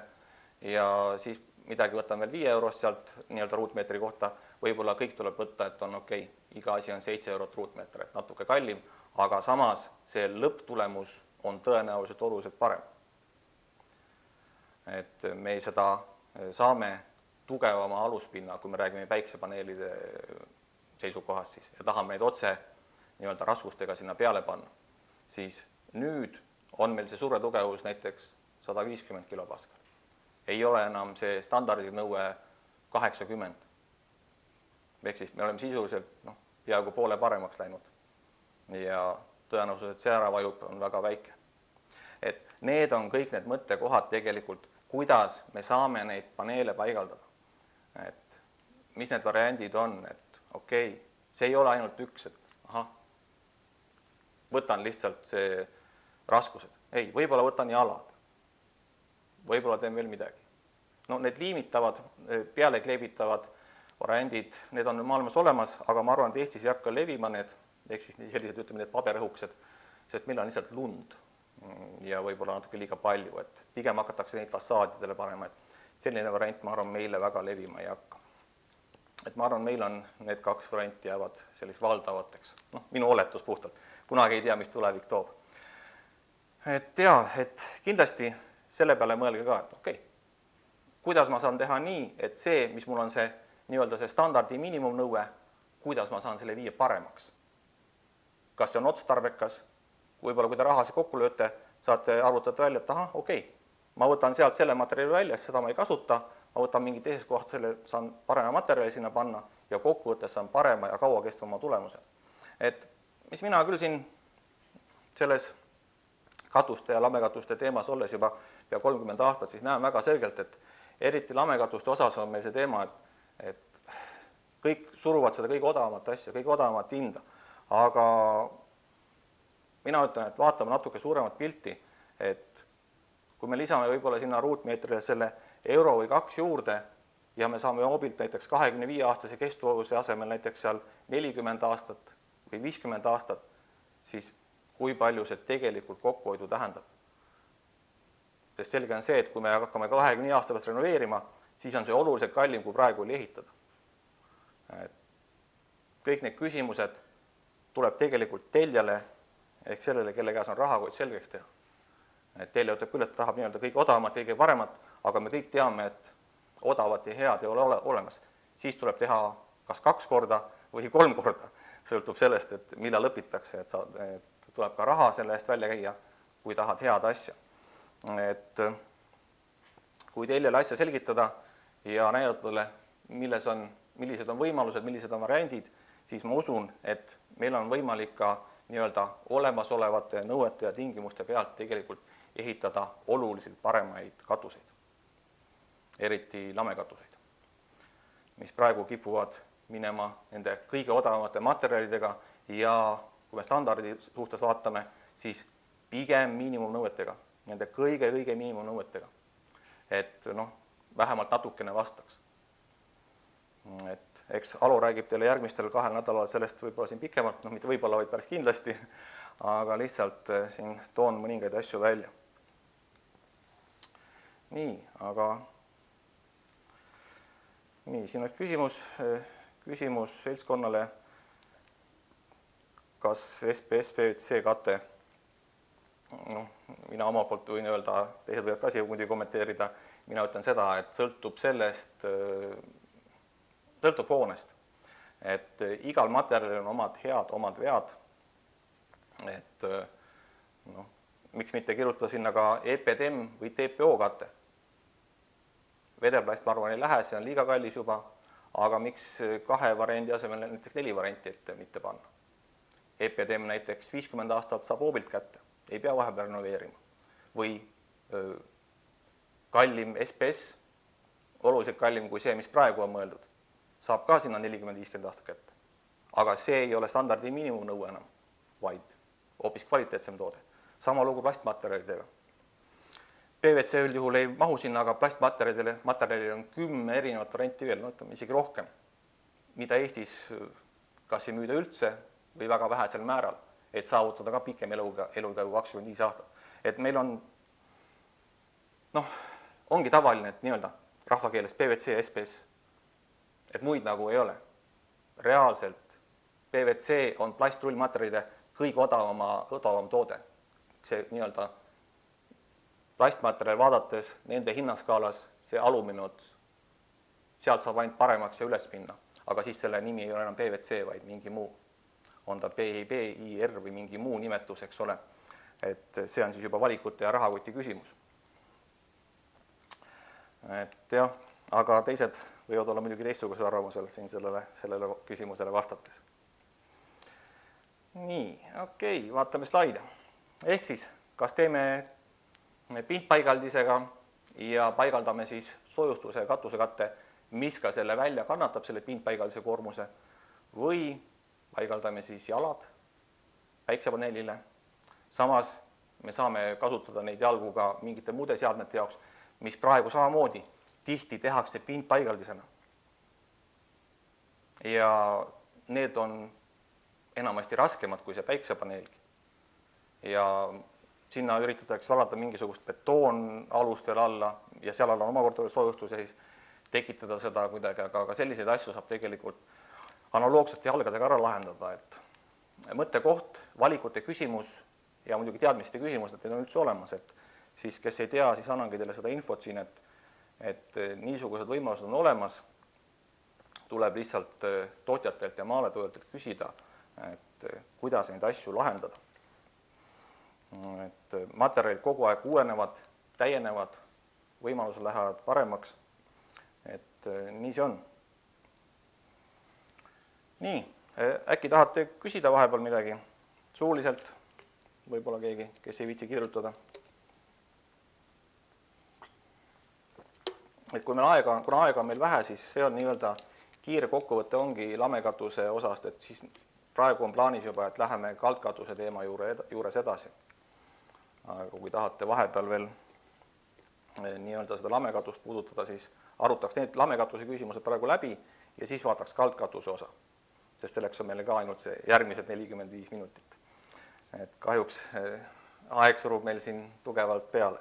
ja siis midagi võtan veel 5 eurost sealt nii-öelda ruutmeetri kohta. Võib-olla kõik tuleb võtta, et on okei, iga asi on 7 eurot ruutmeeter, et natuke kallim, aga samas see lõpptulemus on tõenäoliselt oluliselt parem. Et me seda saame tugevama aluspinna, kui me räägime päiksepaneelide seisukohast siis, ja tahame neid otse nii-öelda raskustega sinna peale panna, siis nüüd on meil see suure tugevus näiteks 150 kilopascal. Ei ole enam see standardi nõue 80. Ehk siis me oleme sisuliselt peaaegu poole paremaks läinud ja tõenäosus, et see ära vajub, on väga väike. Et need on kõik need mõttekohad tegelikult, kuidas me saame neid paneele paigaldada. Et mis need variandid on, et okei, see ei ole ainult üks, et võtan lihtsalt see raskused. Ei, võib-olla võtan jalad. Võib-olla teen veel midagi. No need liimitavad, peale kleebitavad variandid, need on maailmas olemas, aga ma arvan, et Eestis ei hakka levima need, ehk siis sellised, ütleme, need paberõhuksed, sest meil on lihtsalt lund ja võib-olla natuke liiga palju, et pigem hakatakse neid fassaadidele panema, et selline variant, ma arvan, meile väga levima ei hakka. Et ma arvan, meil on need 2 varianti jäävad sellist valdavateks. Minu oletus puhtalt. Kunagi ei tea, mis tulevik toob. Et kindlasti selle peale mõelge ka, et okei, kuidas ma saan teha nii, et see, mis mul on see nii-öelda see standardi miinimumnõue, kuidas ma saan selle viia paremaks. Kas see on otstarbekas? Võib-olla kui te rahasi kokku lööte, saate arvutada välja, et okei, ma võtan sealt selle materjali välja, seda ma ei kasuta, ma võtan mingi teises kohast selle, saan parema materjali sinna panna ja kokkuvõttes saan parema ja kaua kestvama tulemuse. Et mis mina küll siin selles katuste ja lamekatuste teemas olles juba pea 30 aastat, siis näen väga selgelt, et eriti lamekatuste osas on meil see teema, et kõik suruvad seda kõige odavamat asja, kõige odavamat hinda, aga mina ütlen, et vaatame natuke suuremat pilti, et kui me lisame võib-olla sinna ruutmeetrile selle euro või 2 juurde ja me saame hoobilt näiteks 25-aastase kestvuse asemel näiteks seal 40 aastat või 50 aastat, siis kui palju see tegelikult kokkuhoidu tähendab. Sest selge on see, et kui me hakkame 20 aasta pealt renoveerima, siis on see oluliselt kallim, kui praegu oli ehitada. Kõik need küsimused tuleb tegelikult tellijale ehk sellele, kelle käes on rahakott, selgeks teha. Tellija ütleb küll, et tahab nii-öelda kõige odavamat, kõige paremat, aga me kõik teame, et odavat ja head ei ole olemas. Siis tuleb teha kas 2 korda või 3 korda. Sõltub sellest, et millal õpitakse, et tuleb ka raha selle eest välja käia, kui tahad head asja. Et kui tellijale asja selgitada ja näidata talle, millised on võimalused, millised on variandid, siis ma usun, et meil on võimalik ka nii-öelda olemasolevate nõuete ja tingimuste pealt tegelikult ehitada oluliselt paremaid katuseid, eriti lamekatuseid, mis praegu kipuvad minema nende kõige odavamate materjalidega ja kui me standardi suhtes vaatame, siis pigem miinimumnõuetega, nende kõige miinimumnõuetega, et vähemalt natukene vastaks. Et eks Alo räägib teile järgmistel 2 nädalal sellest võib-olla siin pikemalt, mitte võib-olla, vaid päris kindlasti, aga lihtsalt siin toon mõningaid asju välja. Nii, siin on küsimus seltskonnale, kas SPS PVC kate, mina oma poolt võin öelda, teised võivad ka siia muidugi kommenteerida, mina ütlen seda, et sõltub hoonest, et igal materjalil on omad head, omad vead, et miks mitte kirjutada sinna ka EPDM või TPO kate. Vedelplast, ma arvan, ei lähe, see on liiga kallis juba, aga miks 2 variandi asemel näiteks 4 varianti ette mitte panna. EPDM näiteks 50 aastat saab hoobilt kätte, ei pea vahepeal renoveerima. Või kallim SPS, oluliselt kallim kui see, mis praegu on mõeldud, saab ka sinna 40-50 aastat kätte. Aga see ei ole standardi miinimumnõue enam, vaid hoopis kvaliteetsem toode. Sama lugu plastmaterjalidega. PVC üldjuhul ei mahu sinna, aga plastmaterjalil on 10 erinevat varianti veel, ütleme isegi rohkem, mida Eestis kas ei müüda üldse või väga vähesel määral, et saavutada ka pikem elukäigu 25 aastat. Et meil on, ongi tavaline, et nii-öelda rahvakeeles PVC ja SPS, et muid nagu ei ole. Reaalselt PVC on plastrullmaterjalide kõige odavam toode. See nii-öelda plastmaterjal vaadates nende hinnaskaalas see alumine ots, sealt saab ainult paremaks ja üles minna, aga siis selle nimi ei ole enam PVC, vaid mingi muu. On ta PIB, IR või mingi muu nimetus, eks ole. Et see on siis juba valikute ja rahakoti küsimus. Et jah, aga teised võivad olla muidugi teistsugusel arvamusel siin sellele küsimusele vastates. Nii, okei, vaatame slaide. Ehk siis, kas teeme pintpaigaldisega ja paigaldame siis soojustuse ja katusekatte, mis ka selle välja kannatab, selle pintpaigaldise koormuse, või paigaldame siis jalad päiksepaneelile. Samas me saame kasutada neid jalgu ka mingite muude seadmete jaoks, mis praegu samamoodi tihti tehakse pintpaigaldisena. Ja need on enamasti raskemad kui see päiksepaneelgi. Ja sinna üritatakse valada mingisugust betoonalust veel alla ja seal on omakorda veel soojustus ja siis tekitada seda kuidagi, aga selliseid asju saab tegelikult analoogsete jalgadega ära lahendada, et mõttekoht, valikute küsimus ja muidugi teadmiste küsimus, et need on üldse olemas, et siis kes ei tea, siis annangi teile seda infot siin, et niisugused võimalused on olemas, tuleb lihtsalt tootjatelt ja maaletoojatelt küsida, et kuidas neid asju lahendada. Et materjalid kogu aeg uuenevad, täienevad, võimalused lähevad paremaks, et nii see on. Nii, äkki tahate küsida vahepeal midagi suuliselt, võib-olla keegi, kes ei viitsi kirjutada. Et kui meil kuna aega on meil vähe, siis see on nii-öelda kiire kokkuvõte ongi lamekatuse osast, et siis praegu on plaanis juba, et läheme kaldkatuse teema juures edasi. Aga kui tahate vahepeal veel nii-öelda seda lamekatust puudutada, siis arutaks need lamekatuse küsimused praegu läbi ja siis vaataks kaldkatuse osa, sest selleks on meile ka ainult see järgmised 45 minutit. Et kahjuks aeg surub meil siin tugevalt peale.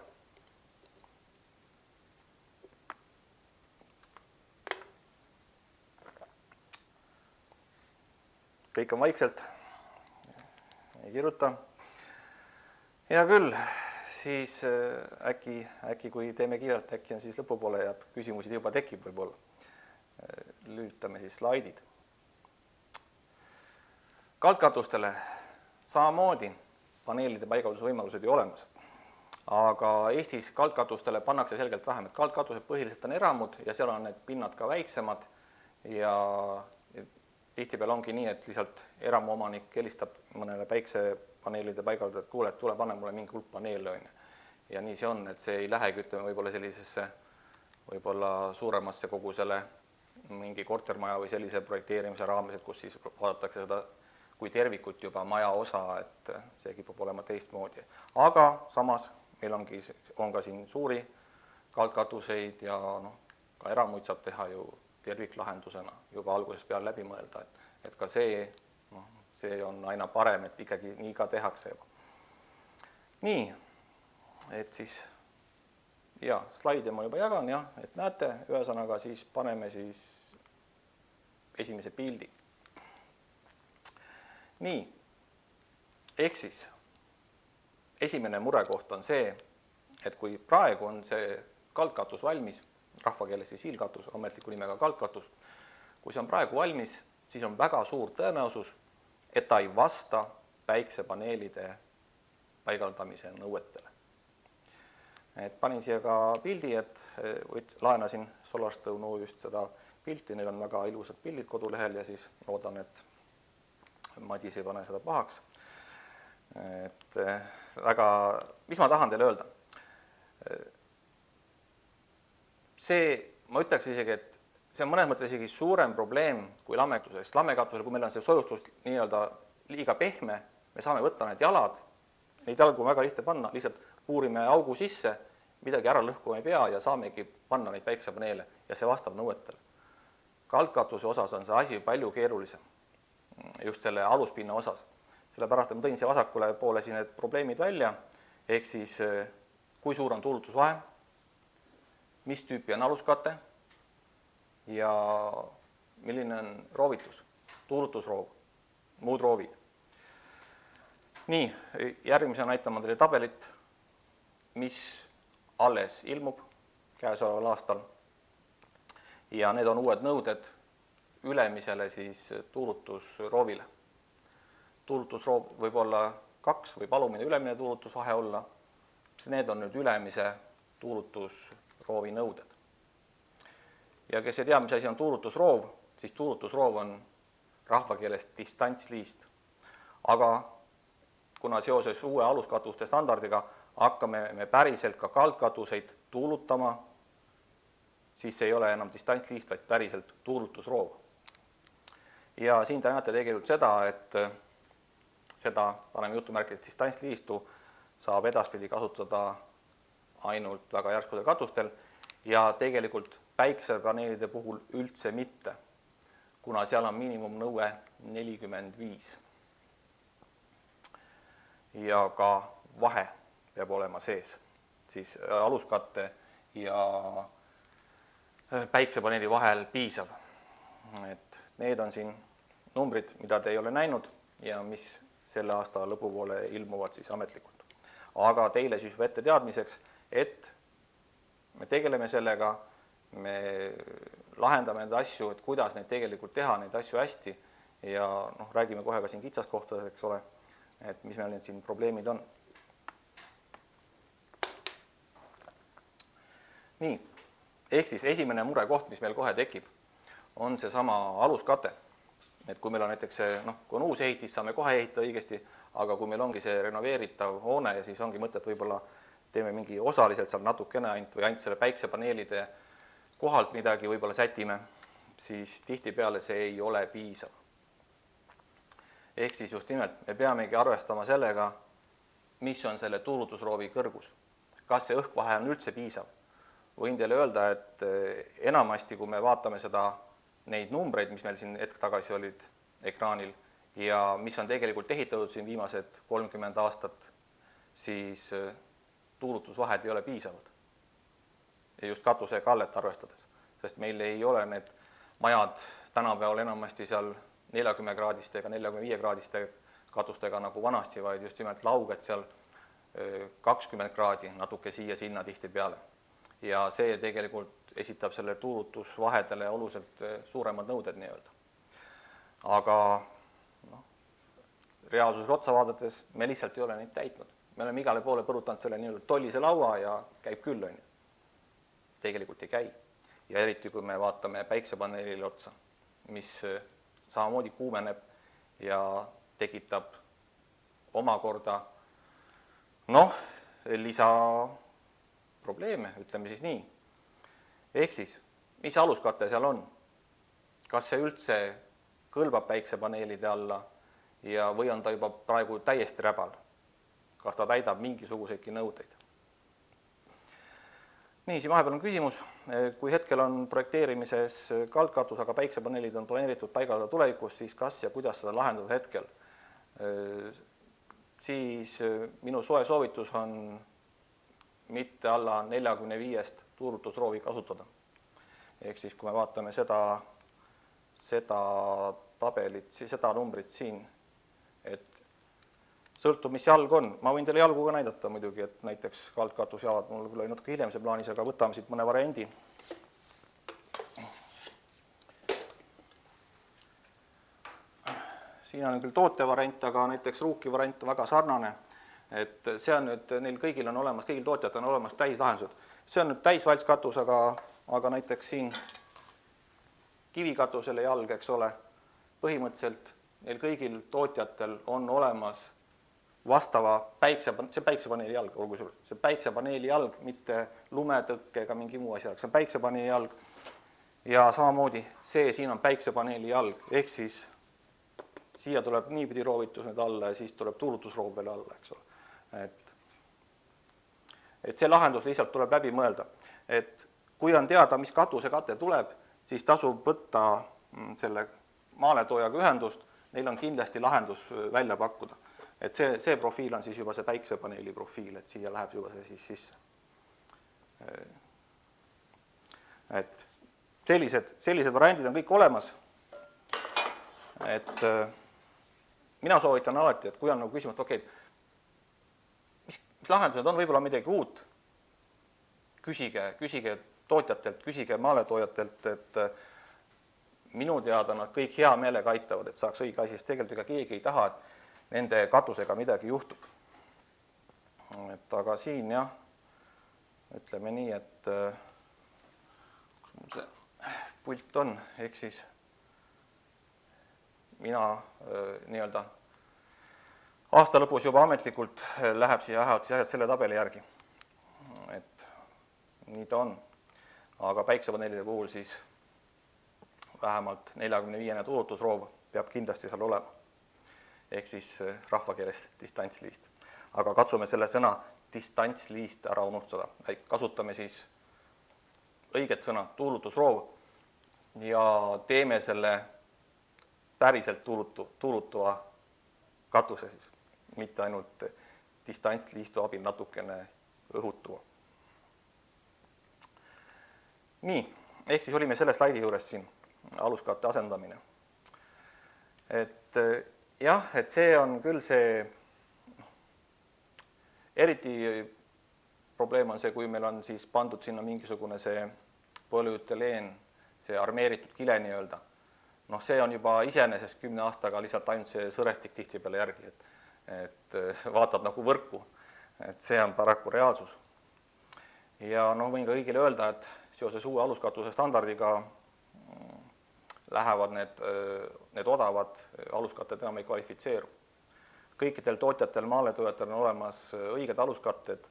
kõik on vaikselt, ei kiruta. Hea küll, siis äkki kui teeme kiirelt, äkki on siis lõpupoole jääb, küsimusi juba tekib võib-olla. Lülitame siis slaidid. Kaldkatustele samamoodi paneelide paigaldusvõimalused ju olemas, aga Eestis kaldkatustele pannakse selgelt vähem, et kaldkatused põhiliselt on eramud ja seal on need pinnad ka väiksemad ja tihtipeale ongi nii, et lihtsalt eramuomanik helistab mõnele päiksepaneelide paigaldajat, et kuule, et tule panne mulle mingi hulk paneele on. Ja nii see on, et see ei lähegi, ütleme, võib-olla sellisesse, võib-olla suuremasse kogusele mingi kortermaja või sellise projekteerimise raames, et kus siis vaadatakse seda kui tervikut juba maja osa, et see kipub olema teistmoodi. Aga samas meil on ka siin suuri kaldkatuseid ja ka eramuid saab teha ju terviklahendusena juba algusest peale läbi mõelda, et ka see on aina parem, et ikkagi nii ka tehakse juba. Nii, et siis, slaide ma juba jagan, et näete, ühesõnaga siis paneme siis esimese pildi. Nii, ehk siis esimene murekoht on see, et kui praegu on see kaldkatus valmis, rahvakeeles siis hiilkatus, ametliku nimega kaldkatus, kui see on praegu valmis, siis on väga suur tõenäosus, et ta ei vasta päiksepaneelide paigaldamise nõuetele. Et panin siia ka pildi, et laenasin SolarStone Oyust seda pilti, neil on väga ilusad pildid kodulehel ja siis loodan, et Madis ei pane seda pahaks. Et mis ma tahan teile öelda? Ma ütleks isegi, et see on mõnes mõttes isegi suurem probleem kui lamekatusel, sest lamekatusel, kui meil on see sojustus nii-öelda liiga pehme, me saame võtta need jalad, neid jalgu on väga lihtne panna, lihtsalt puurime augu sisse, midagi ära lõhkuma ei pea ja saamegi panna neid päiksepaneele ja see vastab nõuetele. Kaldkatuse osas on see asi palju keerulisem, just selle aluspinna osas. Sellepärast, et ma tõin siia vasakule poole siin need probleemid välja, ehk siis kui suur on tuulutusvahe, mis tüüpi on aluskate ja milline on roovitus, tuulutusroov, muud roovid. Nii, järgmisena näitame teile tabelit, mis alles ilmub käesoleval aastal ja need on uued nõuded ülemisele siis tuulutusroovile. Tuulutusroov võib olla 2 või alumine ülemine tuulutusvahe olla, need on nüüd ülemise tuulutusroovi nõuded. Ja kes ei tea, mis asi on tuulutusroov, siis tuulutusroov on rahvakeeles distantsliist. Aga kuna seoses uue aluskatuste standardiga hakkame me päriselt ka kaldkatuseid tuulutama, siis see ei ole enam distantsliist, vaid päriselt tuulutusroov. Ja siin te näete tegelikult seda, et seda, paneme jutumärkid, distantsliistu saab edaspidi kasutada ainult väga järskudel katustel ja tegelikult päiksepaneelide puhul üldse mitte, kuna seal on miinimumnõue 45. Ja ka vahe peab olema sees, siis aluskatte ja päiksepaneeli vahel piisav. Et need on siin numbrid, mida te ei ole näinud ja mis selle aasta lõpupoole ilmuvad siis ametlikult. Aga teile siis ette teadmiseks, et me tegeleme sellega, me lahendame need asju, et kuidas neid tegelikult teha, neid asju hästi ja räägime kohe ka siin kitsaskohtades, eks ole, et mis meil siin probleemid on. Nii, ehk siis esimene murekoht, mis meil kohe tekib, on see sama aluskate. Et kui meil on näiteks kui on uus ehitis, saame kohe ehitada õigesti, aga kui meil ongi see renoveeritav hoone ja siis ongi mõtet võib-olla teeme mingi osaliselt seal natukene või ainult selle päiksepaneelide kohalt midagi võib-olla sätime, siis tihtipeale see ei ole piisav. Ehk siis just nimelt me peamegi arvestama sellega, mis on selle tuulutusroovi kõrgus. Kas see õhkvahe on üldse piisav? Võin teile öelda, et enamasti, kui me vaatame neid numbreid, mis meil siin hetk tagasi olid ekraanil ja mis on tegelikult ehitatud siin viimased 30 aastat, siis tuulutusvahed ei ole piisavad. Ja just katuse kallet arvestades, sest meil ei ole need majad tänapäeval enamasti seal 40-kraadiste ega 45-kraadiste katustega nagu vanasti, vaid just nimelt lauged seal 20 kraadi natuke siia-sinna tihtipeale. Ja see tegelikult esitab selle tuulutusvahedele oluliselt suuremad nõuded nii-öelda. Aga reaalsuses otsa vaadates me lihtsalt ei ole neid täitnud. Me oleme igale poole põrutanud selle nii-öelda tollise laua ja käib küll, on ju. Tegelikult ei käi. Ja eriti, kui me vaatame päiksepaneelile otsa, mis samamoodi kuumeneb ja tekitab omakorda lisaprobleeme, ütleme siis nii. Ehk siis, mis aluskate seal on? Kas see üldse kõlbab päiksepaneelide alla või on ta juba praegu täiesti räbal? Kas ta täidab mingisuguseidki nõudeid? Nii, siin vahepeal on küsimus, kui hetkel on projekteerimises kaldkatus, aga päiksepaneelid on planeeritud paigaldada tulevikus, siis kas ja kuidas seda lahendada hetkel? Siis minu soe soovitus on mitte alla 45 tuulutusroovi kasutada. Ehk siis, kui me vaatame seda tabelit, seda numbrit siin, et sõltub, mis jalg on. Ma võin teile jalgu ka näidata muidugi, et näiteks kaldkatusjalad, mul küll oli natuke hiljem see plaanis, aga võtame siit mõne variandi. Siin on küll tootevariant, aga näiteks Ruuki variant on väga sarnane. Et see on nüüd, neil kõigil on olemas, kõigil tootjatel on olemas täislahendused. See on nüüd täisvaltskatus, aga näiteks siin kivikatusele jalg, eks ole, põhimõtteliselt neil kõigil tootjatel on olemas vastava päiksepaneeli jalg, olgu sul. See päiksepaneeli jalg, mitte lumetõkke ega mingi muu asja, see on päiksepaneeli jalg. Ja samamoodi see siin on päiksepaneeli jalg, ehk siis siia tuleb niipidi roovitus nüüd alla ja siis tuleb tuulutusroov veel alla, eks ole. Et see lahendus lihtsalt tuleb läbi mõelda. Et kui on teada, mis katusekate tuleb, siis tasub võtta selle maaletoojaga ühendust, neil on kindlasti lahendus välja pakkuda. Et see profiil on siis juba see päiksepaneeli profiil, et siia läheb juba see siis sisse. Et sellised variandid on kõik olemas. Et mina soovitan alati, et kui on nagu küsimus, okei, mis lahendused on, võib-olla midagi uut, küsige tootjatelt, küsige maaletoojatelt, et minu teada nad kõik hea meelega aitavad, et saaks õige asi, sest tegelikult ega keegi ei taha, et nende katusega midagi juhtub. Et aga siin jah, ütleme nii, et kus mul see pult on, ehk siis mina nii-öelda aasta lõpus juba ametlikult läheb siia asjad selle tabeli järgi. Et nii ta on. Aga päiksepaneelide puhul siis vähemalt 45 tuulutusroov peab kindlasti seal olema. Ehk siis rahvakeeles distantsliist. Aga katsume selle sõna distantsliist ära unustada. Kasutame siis õiget sõna tuulutusroov ja teeme selle päriselt tuulutuva katuse siis, mitte ainult distantsliistu abil natukene õhutuva. Nii, ehk siis olime selle slaidi juures siin, aluskatte asendamine. Et jah, et see on küll see, eriti probleem on see, kui meil on siis pandud sinna mingisugune see polüüteleen, see armeeritud kile nii-öelda. See on juba iseenesest 10 aastaga lihtsalt ainult see sõrestik tihtipeale järgi, et vaatad nagu võrku, et see on paraku reaalsus. Ja võin ka kõigile öelda, et seoses uue aluskatuse standardiga lähevad need odavad aluskatted enam ei kvalifitseeru. Kõikidel tootjatel, maaletoojatel on olemas õiged aluskatted,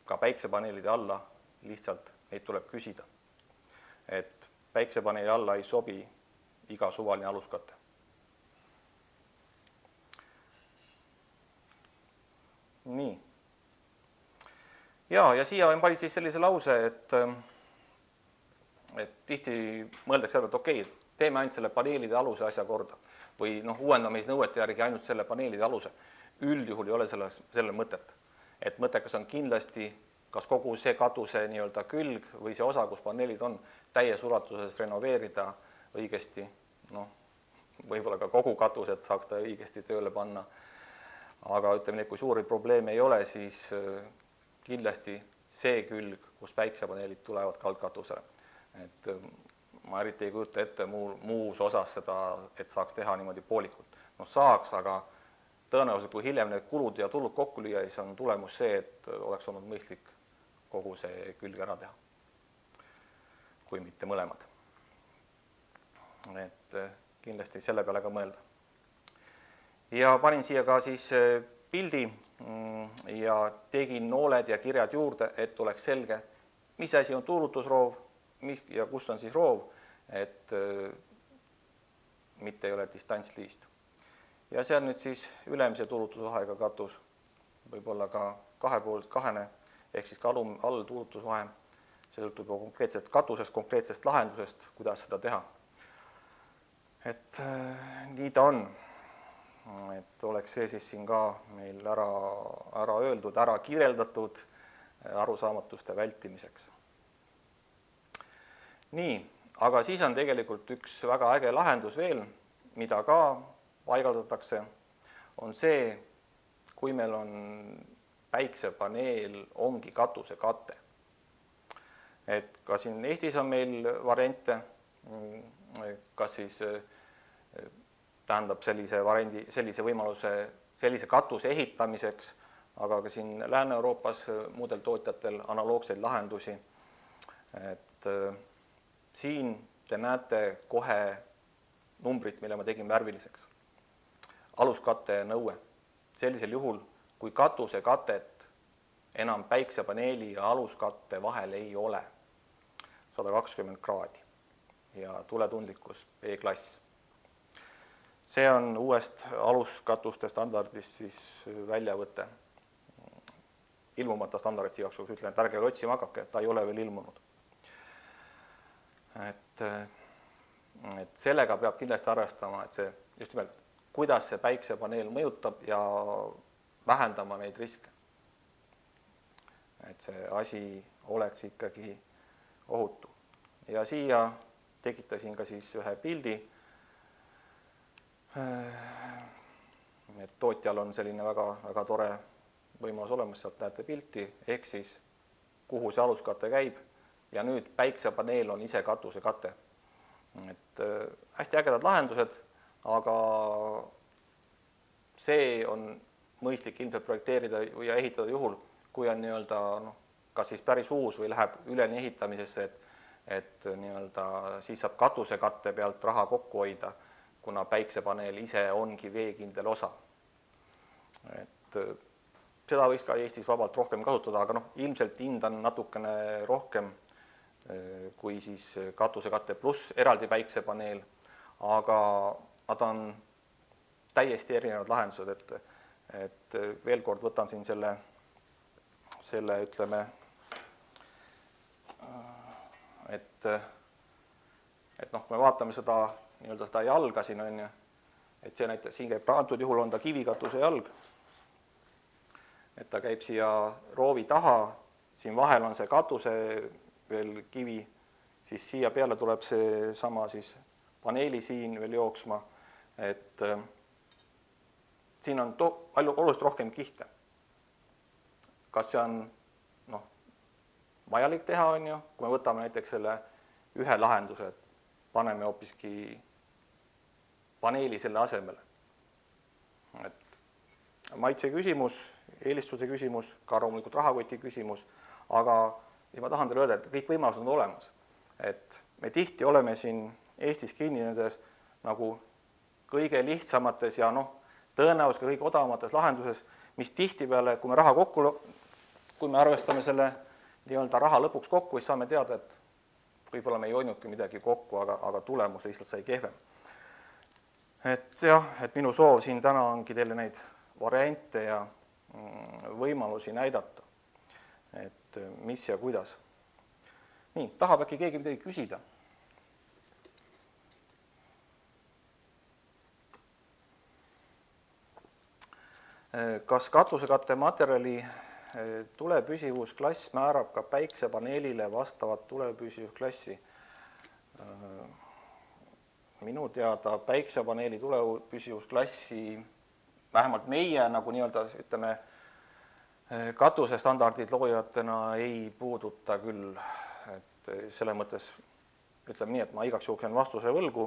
ka päiksepaneelide alla lihtsalt neid tuleb küsida. Et päiksepaneeli alla ei sobi iga suvaline aluskate. Nii. Ja siia on pani siis sellise lause, et tihti mõeldakse ära, et okei, teeme ainult selle paneelide aluse asja korda või uuendamisnõuete järgi ainult selle paneelide aluse. Üldjuhul ei ole selle mõtet. Et mõttekas on kindlasti, kas kogu see katuse nii-öelda külg või see osa, kus paneelid on, täies ulatuses renoveerida õigesti, võib-olla ka kogu katuset saaks ta õigesti tööle panna. Aga ütleme nii, kui suuri probleeme ei ole, siis kindlasti see külg, kus päiksepaneelid tulevad kaldkatusele. Et ma eriti ei kujuta ette muus osas seda, et saaks teha niimoodi poolikult. No saaks, aga tõenäoliselt, kui hiljem need kulud ja tulud kokku lüüa, siis on tulemus see, et oleks olnud mõistlik kogu see külg ära teha, kui mitte mõlemad. Et kindlasti selle peale ka mõelda. Ja panin siia ka siis pildi ja tegin nooled ja kirjad juurde, et oleks selge, mis asi on tuulutusroov ja kus on siis roov, et mitte ei ole distantsliist. Ja see on nüüd siis ülemise tuulutusvahega katus, võib-olla ka kahene, ehk siis ka all tuulutusvahe. See sõltub konkreetsest katusest, konkreetsest lahendusest, kuidas seda teha. Et nii ta on. Et oleks see siis siin ka meil ära öeldud, ära kirjeldatud arusaamatuste vältimiseks. Nii, aga siis on tegelikult üks väga äge lahendus veel, mida ka paigaldatakse, on see, kui meil on päiksepaneel ongi katusekate. Et ka siin Eestis on meil variante, kas siis tähendab sellise võimaluse, sellise katuse ehitamiseks, aga ka siin Lääne-Euroopas muudel tootjatel analoogseid lahendusi. Et siin te näete kohe numbrit, mille ma tegin värviliseks. Aluskatte nõue. Sellisel juhul, kui katusekatet enam päiksepaneeli ja aluskatte vahel ei ole, 120 kraadi ja tuletundlikkus B-klass. See on uuest aluskatuste standardist siis väljavõte. Ilmumata standardist igaks juhuks ütlen, et ärge otsima hakake, ta ei ole veel ilmunud. Et sellega peab kindlasti arvestama, et see just nimelt, kuidas see päiksepaneel mõjutab ja vähendama neid riske. Et see asi oleks ikkagi ohutu. Ja siia tekitasin ka siis ühe pildi. Et tootjal on selline väga tore võimalus olemas, sealt näete pilti, ehk siis kuhu see aluskate käib ja nüüd päiksepaneel on ise katusekate. Et hästi ägedad lahendused, aga see on mõistlik ilmselt projekteerida ja ehitada juhul, kui on nii-öelda, kas siis päris uus või läheb üleni ehitamisesse, et nii-öelda siis saab katusekatte pealt raha kokku hoida, kuna päiksepaneel ise ongi veekindel osa. Et seda võiks ka Eestis vabalt rohkem kasutada, aga ilmselt hind on natukene rohkem kui siis katusekatte pluss eraldi päiksepaneel, aga nad on täiesti erinevad lahendused, et veel kord võtan siin selle ütleme, et kui me vaatame seda jalga siin on, et see näiteks siin käib, antud juhul on ta kivikatuse jalg, et ta käib siia roovi taha, siin vahel on see katuse veel kivi, siis siia peale tuleb see sama siis paneeli siin veel jooksma, et siin on oluliselt rohkem kihte. Kas see on vajalik teha, kui me võtame näiteks selle ühe lahenduse, et paneme hoopiski paneeli selle asemele. Et maitse küsimus, eelistuse küsimus, ka loomulikult rahakoti küsimus, aga ma tahan teile öelda, et kõik võimalused on olemas. Et me tihti oleme siin Eestis kinni nendes nagu kõige lihtsamates ja tõenäoliselt kõige odavamates lahenduses, mis tihtipeale, kui me arvestame selle raha lõpuks kokku, siis saame teada, et võib-olla me ei hoidnudki midagi kokku, aga tulemus lihtsalt sai kehvem. Et minu soov siin täna ongi teile neid variante ja võimalusi näidata, et mis ja kuidas. Nii, tahab äkki keegi midagi küsida? Kas katusekatte materjali tulepüsivusklass määrab ka päiksepaneelile vastavat tulepüsivusklassi? minu teada päiksepaneeli tulepüsivusklassi vähemalt meie nagu nii-öelda ütleme katusestandardid loojatena ei puuduta küll, et selle mõttes ütleme nii, et ma igaks juhuks jään vastuse võlgu.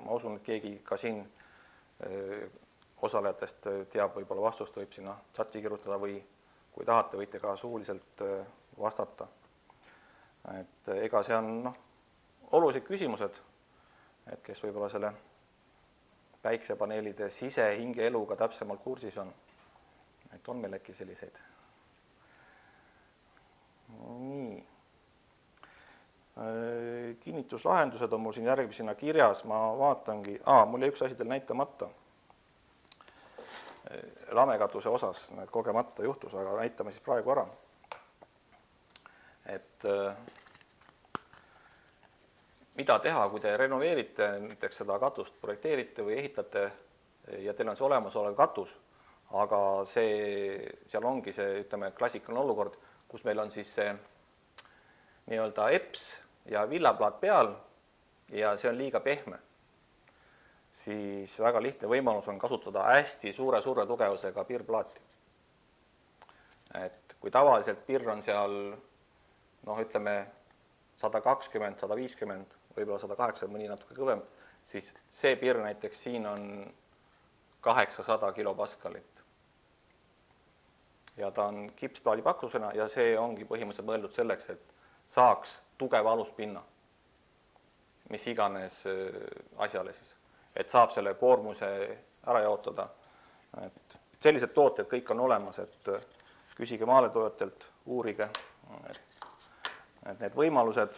Ma usun, et keegi ka siin osalejatest teab võib-olla vastust, võib sinna chati kirjutada või kui tahate, võite ka suuliselt vastata. Et ega see on olulised küsimused, et kes võib-olla selle päiksepaneelide sisehingeeluga täpsemalt kursis on. Et on meil äkki selliseid. Nii. Kinnituslahendused on mul siin järgmisena kirjas, ma vaatangi, mul jäi üks asi teil näitamata. Lamekatuse osas need kogemata juhtus, aga näitame siis praegu ära. Et mida teha, kui te renoveerite näiteks seda katust, projekteerite või ehitate ja teil on see olemasolev katus, aga seal ongi see, ütleme, klassikaline olukord, kus meil on siis see nii-öelda eps ja villaplaat peal ja see on liiga pehme, siis väga lihtne võimalus on kasutada hästi suure tugevusega pirrplaati. Et kui tavaliselt pirr on seal, ütleme 120, 150, võib-olla 180, mõni natuke kõvem, siis see pirr näiteks siin on 800 kilopaskalit. Ja ta on kipsplaadi paksusena ja see ongi põhimõtteliselt mõeldud selleks, et saaks tugeva aluspinna, mis iganes asjale siis. Et saab selle koormuse ära jaotada. Et sellised tooted kõik on olemas, et küsige maaletoojatelt, uurige. Et need võimalused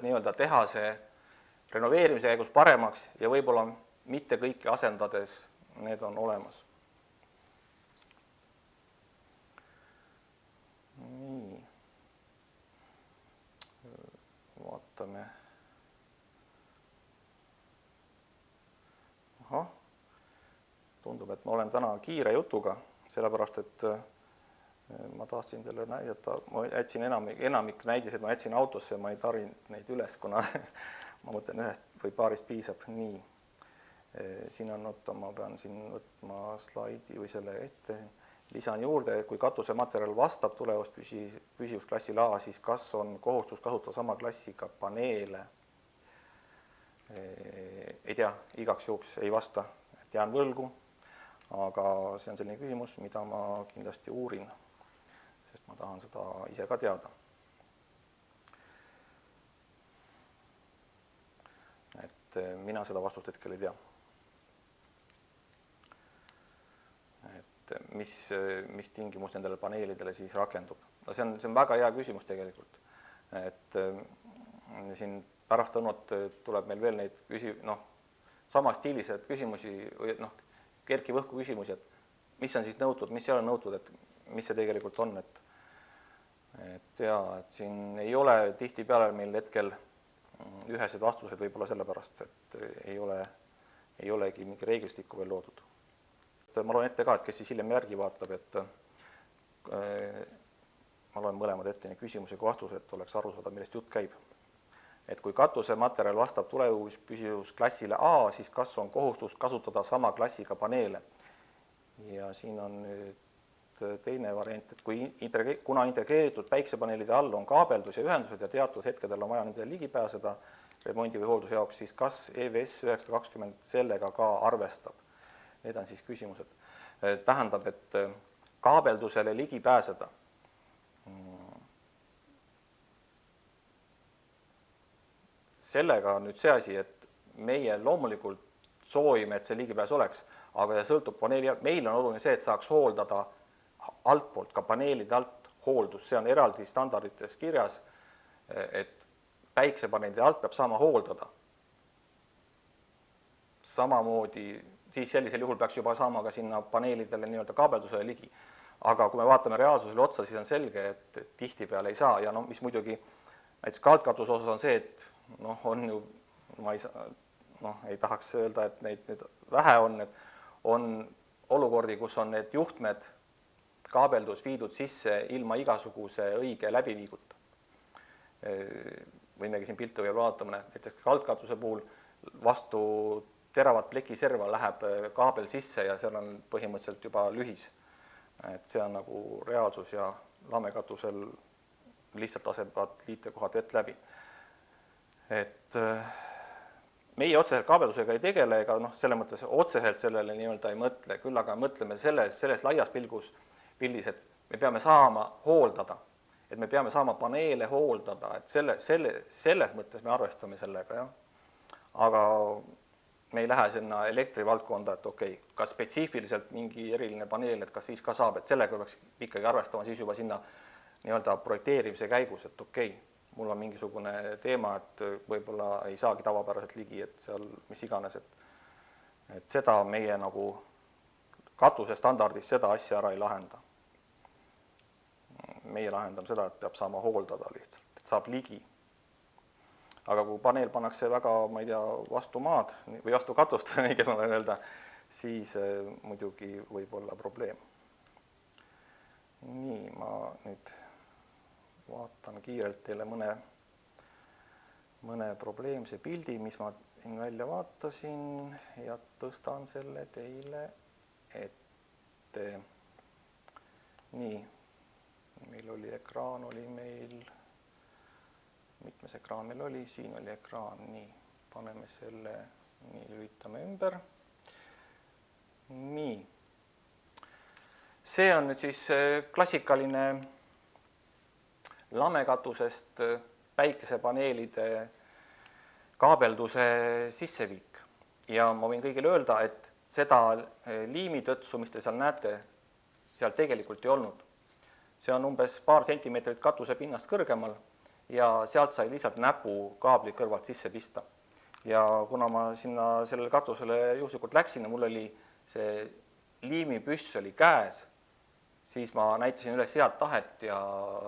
nii-öelda teha see renoveerimise käigus paremaks ja võib-olla mitte kõiki asendades, need on olemas. Nii. Vaatame. Tundub, et ma olen täna kiire jutuga, sellepärast, et ma tahtsin teile näidata, ma jätsin enamik näidiseid, ma jätsin autosse ja ma ei tarinud neid üles, kuna ma mõtlen ühest või paarist piisab. Nii, siin on, ma pean siin võtma slaidi või selle ette, lisan juurde, kui katusematerjal vastab tulevuspüsivusklassile A, siis kas on kohustus kasutada sama klassiga paneele? Ei tea, igaks juhuks ei vasta, et jään võlgu, aga see on selline küsimus, mida ma kindlasti uurin, sest ma tahan seda ise ka teada. Et mina seda vastust hetkel ei tea. Et mis tingimus nendele paneelidele siis rakendub. See on väga hea küsimus tegelikult. Et siin pärast õnnut tuleb meil veel neid sama stiilised küsimusi või kerkiv õhku küsimusi, et mis on siis nõutud, mis ei ole nõutud, et mis see tegelikult on. Et siin ei ole tihtipeale meil hetkel ühesed vastused võib-olla sellepärast, et ei olegi mingi reeglistikku veel loodud. Ma loen ette ka, et kes siis hiljem järgi vaatab, et ma loen mõlemad ette nii küsimuse kui vastuse, et oleks aru saada, millest jutt käib. Et kui katusematerjal vastab tulevuspüsivusklassile A, siis kas on kohustus kasutada sama klassiga paneele? Ja siin on nüüd teine variant, et kuna integreeritud päiksepaneelide all on kaabeldus ja ühendused ja teatud hetkedel on vaja nendele ligi pääseda remondi või hoolduse jaoks, siis kas EVS 920 sellega ka arvestab? Need on siis küsimused. Tähendab, et kaabeldusele ligi pääseda. Sellega on nüüd see asi, et meie loomulikult soovime, et see ligipääs oleks, aga see sõltub paneeli alt. Meil on oluline see, et saaks hooldada altpoolt, ka paneelide alt hooldus. See on eraldi standardites kirjas, et päiksepaneelide alt peab saama hooldada. Samamoodi, siis sellisel juhul peaks juba saama ka sinna paneelidele nii-öelda kaabeldusele ligi. Aga kui me vaatame reaalsusele otsa, siis on selge, et tihtipeale ei saa. Ja mis muidugi näiteks kaldkatuse osas on see, et on ju, ma ei tahaks öelda, et neid nüüd vähe on, et on olukordi, kus on need juhtmed, kaabeldus viidud sisse ilma igasuguse õige läbiviiguta. Võimegi siin pilte või vaatama, näiteks kaldkatuse puhul vastu teravat plekiserva läheb kaabel sisse ja seal on põhimõtteliselt juba lühis. Et see on nagu reaalsus ja lamekatusel lihtsalt lasevad liitekohad vett läbi. Et meie otseselt kaabeldusega ei tegele ega selles mõttes otseselt sellele nii-öelda ei mõtle, küll aga mõtleme selles laias pildis, et me peame saama hooldada, et me peame saama paneele hooldada, et selles mõttes me arvestame sellega, jah. Aga me ei lähe sinna elektrivaldkonda, et okei, kas spetsiifiliselt mingi eriline paneel, et kas siis ka saab, et sellega peaks ikkagi arvestama siis juba sinna nii-öelda projekteerimise käigus, et okei, mul on mingisugune teema, et võib-olla ei saagi tavapäraselt ligi, et seal mis iganes, et seda meie nagu katuse standardis seda asja ära ei lahenda. Meie lahendame seda, et peab saama hooldada lihtsalt, et saab ligi. Aga kui paneel pannakse väga, ma ei tea, vastu maad või vastu katust, õigemini öelda, siis muidugi võib olla probleem. Nii, ma nüüd vaatan kiirelt teile mõne probleemse pildi, mis ma välja vaatasin ja tõstan selle teile ette. Nii, meil oli ekraan, oli meil, mitmes ekraan meil oli, siin oli ekraan, nii, paneme selle, nii, lülitame ümber. Nii, see on nüüd siis klassikaline lamekatusest päikesepaneelide kaabelduse sisseviik. Ja ma võin kõigile öelda, et seda liimitötsu, mis te seal näete, seal tegelikult ei olnud. See on umbes paar sentimeetrit katuse pinnast kõrgemal ja sealt sai lihtsalt näpu kaabli kõrvalt sisse pista. Ja kuna ma sinna sellele katusele juhuslikult läksin ja mul oli see liimipüss oli käes, siis ma näitasin üles head tahet ja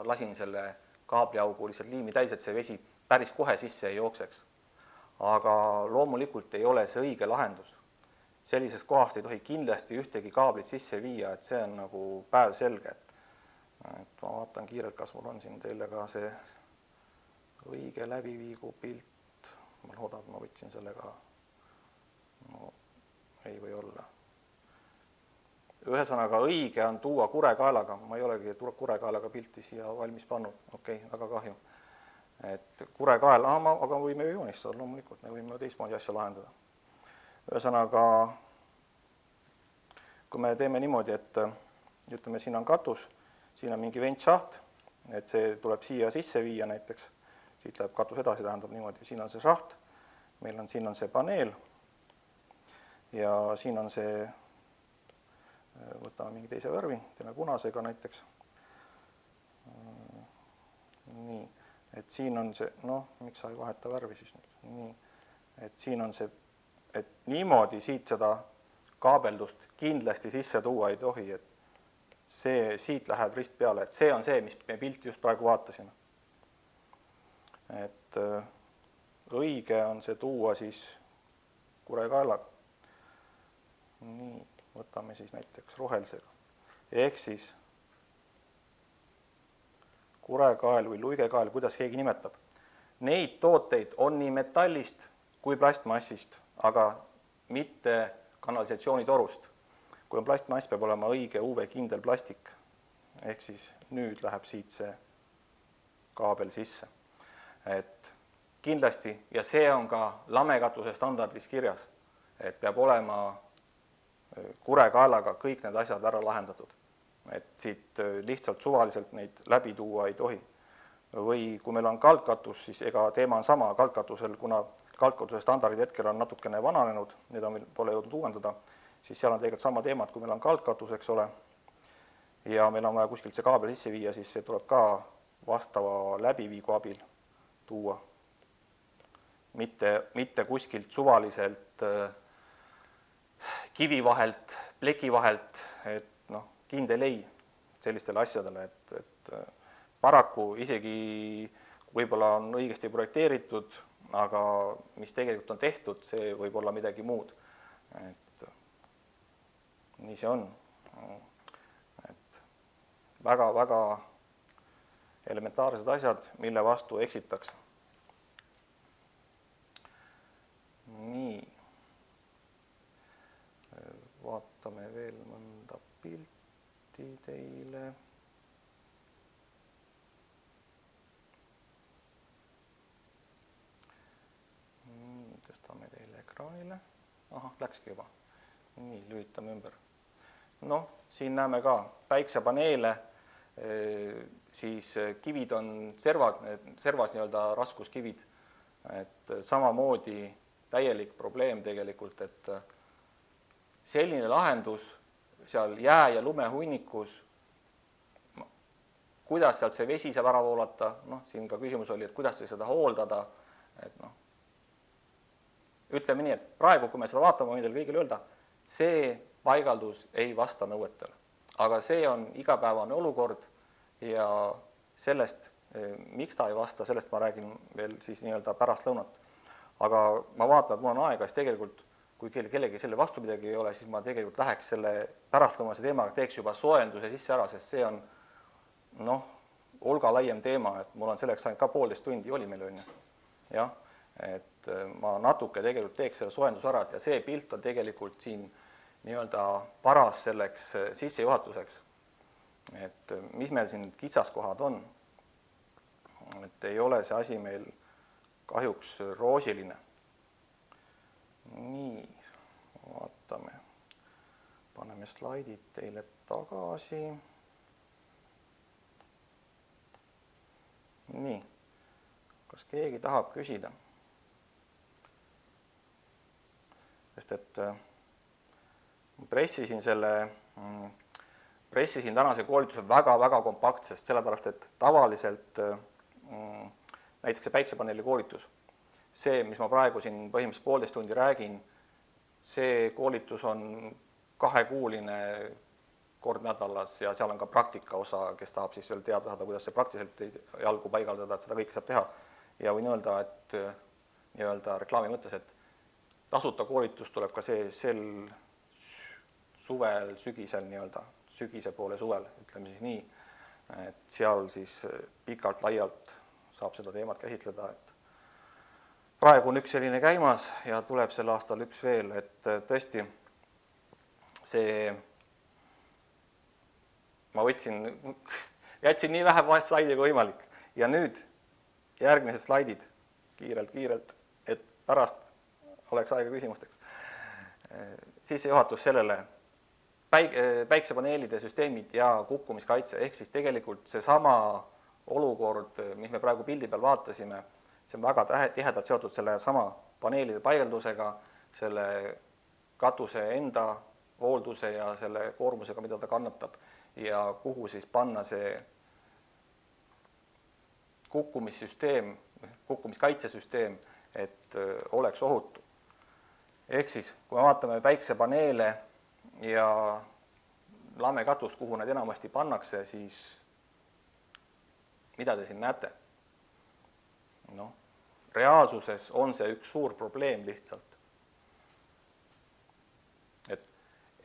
lasin selle kaabliaugu lihtsalt liimi täis, et see vesi päris kohe sisse ei jookseks. Aga loomulikult ei ole see õige lahendus. Sellisest kohast ei tohi kindlasti ühtegi kaablit sisse viia, et see on nagu päev selge. Et ma vaatan kiirelt, kas mul on siin teile ka see õige läbiviigu pilt. Ma loodan, et ma võtsin sellega, no ei või olla. Ühesõnaga õige on tuua kurekaelaga, ma ei olegi kurekaelaga pilti siia valmis pannud, okei, väga kahju. Et kurekael, aga võime ju joonistada, loomulikult, me võime teistmoodi asja lahendada. Ühesõnaga, kui me teeme niimoodi, et ütleme, siin on katus, siin on mingi ventšaht, et see tuleb siia sisse viia näiteks, siit läheb katus edasi, tähendab niimoodi, siin on see šaht, siin on see paneel ja siin on see, võtame mingi teise värvi, teeme punasega näiteks. Nii, et siin on see, miks sa ei vaheta värvi siis nüüd? Nii, et siin on see, et niimoodi siit seda kaabeldust kindlasti sisse tuua ei tohi, et see siit läheb rist peale, et see on see, mis me pilti just praegu vaatasime. Et õige on see tuua siis kurekaelaga. Nii, võtame siis näiteks rohelisega. Ehk siis kurekael või luigekael, kuidas keegi nimetab. Neid tooteid on nii metallist kui plastmassist, aga mitte kanalisatsioonitorust. Kui on plastmass, peab olema õige UV-kindel plastik. Ehk siis nüüd läheb siit see kaabel sisse. Et kindlasti, ja see on ka lamekatuse standardis kirjas, et peab olema kurekaelaga kõik need asjad ära lahendatud. Et siit lihtsalt suvaliselt neid läbi tuua ei tohi. Või kui meil on kaldkatus, siis ega teema on sama kaldkatusel, kuna kaldkatuse standardid hetkel on natukene vananenud, need on pole jõudnud uuendada, siis seal on tegelikult sama teema, et kui meil on kaldkatus, eks ole, ja meil on vaja kuskilt see kaabel sisse viia, siis see tuleb ka vastava läbiviigu abil tuua. Mitte kuskilt suvaliselt kivi vahelt, pleki vahelt, et kindel ei sellistele asjadele, et paraku isegi võib-olla on õigesti projekteeritud, aga mis tegelikult on tehtud, see võib olla midagi muud. Et nii see on. Et väga elementaarsed asjad, mille vastu eksitakse. Nii, vaatame veel mõnda pilti teile. Nii, tõstame teile ekraanile. Ahah, läkski juba. Nii, lülitame ümber. Noh, siin näeme ka päiksepaneele, siis kivid on servas nii-öelda raskuskivid, et samamoodi täielik probleem tegelikult, et selline lahendus seal jää- ja lumehunnikus, kuidas sealt see vesi saab ära voolata, noh, siin ka küsimus oli, et kuidas seda hooldada, et noh, ütleme nii, et praegu, kui me seda vaatame, võin teile kõigile öelda, see paigaldus ei vasta nõuetele. Aga see on igapäevane olukord ja sellest, miks ta ei vasta, sellest ma räägin veel siis nii-öelda pärast lõunat. Aga ma vaatan, et mul on aega, siis tegelikult, kui kellegi selle vastu midagi ei ole, siis ma tegelikult läheks selle pärastlõunase teemaga, teeks juba soojenduse sisse ära, sest see on noh, hulga laiem teema, et mul on selleks ainult ka 1,5 tundi oli meil on ju. Jah, et ma natuke tegelikult teeks selle soojenduse ära ja see pilt on tegelikult siin nii-öelda paras selleks sissejuhatuseks, et mis meil siin kitsaskohad on, et ei ole see asi meil kahjuks roosiline. Nii, vaatame, paneme slaidid teile tagasi. Nii, kas keegi tahab küsida? Sest et pressisin tänase koolituse väga-väga kompaktsest, sellepärast et tavaliselt näiteks see päiksepaneeli koolitus, see, mis ma praegu siin põhimõtteliselt 1,5 tundi räägin, see koolitus on 2-kuuline kord nädalas ja seal on ka praktika osa, kes tahab siis veel teada saada, kuidas see praktiliselt jalgu paigaldada, et seda kõike saab teha. Ja võin öelda, et nii-öelda reklaami mõttes, et tasuta koolitus tuleb ka sel suvel, sügisel nii-öelda, sügise poole suvel, ütleme siis nii, et seal siis pikalt laialt saab seda teemat käsitleda, et praegu on üks selline käimas ja tuleb sel aastal üks veel, et tõesti see, ma jätsin nii vähe slaidi kui võimalik ja nüüd järgmised slaidid kiirelt, et pärast oleks aega küsimusteks. Sissejuhatus sellele päiksepaneelide süsteemid ja kukkumiskaitse, ehk siis tegelikult see sama olukord, mis me praegu pildi peal vaatasime, see on väga tihedalt seotud selle sama paneelide paigaldusega, selle katuse enda hoolduse ja selle koormusega, mida ta kannatab ja kuhu siis panna see kukkumissüsteem, kukkumiskaitsesüsteem, et oleks ohutu. Ehk siis, kui me vaatame päiksepaneele ja lamekatust, kuhu need enamasti pannakse, siis mida te siin näete? No, reaalsuses on see üks suur probleem lihtsalt. Et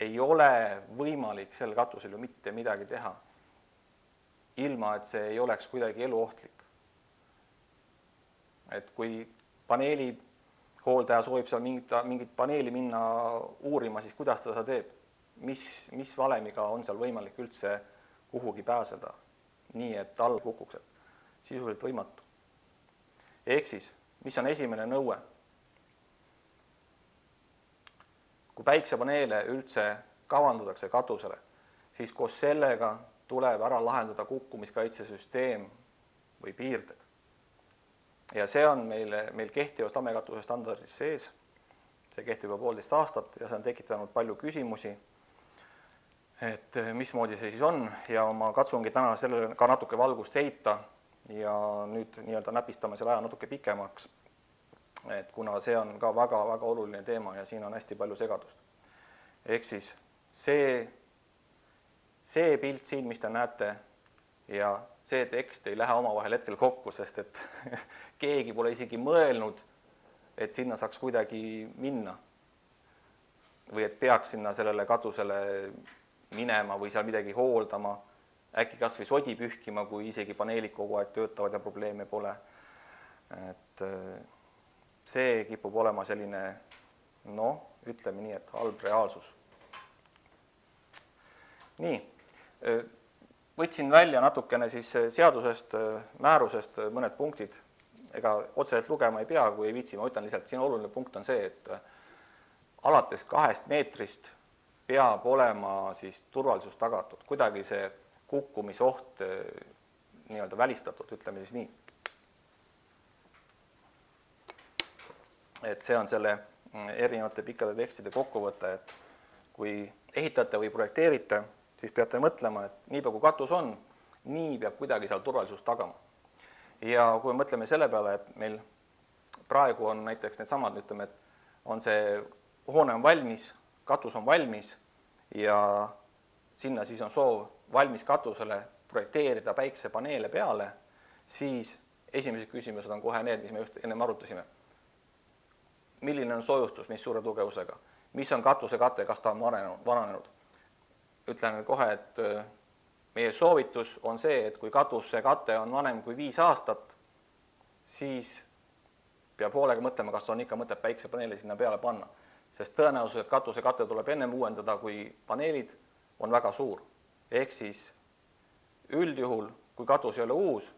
ei ole võimalik sel katusel ju mitte midagi teha, ilma et see ei oleks kuidagi eluohtlik. Et kui paneeli hooldaja soovib seal mingit paneeli minna uurima, siis kuidas ta seda teeb? Mis valemiga on seal võimalik üldse kuhugi pääseda, nii et all kukuks, et sisuliselt võimatu. Ehk siis, mis on esimene nõue? Kui päiksepaneele üldse kavandatakse katusele, siis koos sellega tuleb ära lahendada kukkumiskaitsesüsteem või piirded. Ja see on meil kehtivas lamekatuse standardis sees. See kehtib juba 1,5 aastat ja see on tekitanud palju küsimusi, et mismoodi see siis on ja ma katsungi täna sellele ka natuke valgust heita ja nüüd nii-öelda näpistame selle aja natuke pikemaks, et kuna see on ka väga-väga oluline teema ja siin on hästi palju segadust. Ehk siis see pilt siin, mis te näete ja see tekst ei lähe omavahel hetkel kokku, sest et keegi pole isegi mõelnud, et sinna saaks kuidagi minna või et peaks sinna sellele katusele minema või seal midagi hooldama, äkki kas või sodi pühkima, kui isegi paneelid kogu aeg töötavad ja probleeme pole. Et see kipub olema selline, noh, ütleme nii, et halb reaalsus. Nii, võtsin välja natukene siis seadusest, määrusest mõned punktid, ega otseselt lugema ei pea, kui ei viitsi, ma ütlen lihtsalt, siin oluline punkt on see, et alates 2 meetrist peab olema siis turvalisus tagatud, kuidagi see kukkumisoht nii-öelda välistatud, ütleme siis nii. Et see on selle erinevate pikkade tekstide kokkuvõte, et kui ehitate või projekteerite, siis peate mõtlema, et niipea kui katus on, nii peab kuidagi seal turvalisust tagama. Ja kui me mõtleme selle peale, et meil praegu on näiteks needsamad, ütleme, et on see hoone on valmis, katus on valmis ja sinna siis on soov valmis katusele projekteerida päiksepaneele peale, siis esimesed küsimused on kohe need, mis me just ennem arutasime. Milline on soojustus, mis suure tugevusega? Mis on katuse kate, kas ta on vananenud? Ütlen kohe, et meie soovitus on see, et kui katuse kate on vanem kui 5 aastat, siis peab hoolega mõtlema, kas on ikka mõtet päiksepaneeli sinna peale panna. Sest tõenäosus, et katuse kate tuleb ennem uuendada kui paneelid, on väga suur. Ehk siis üldjuhul, kui katus ei ole uus,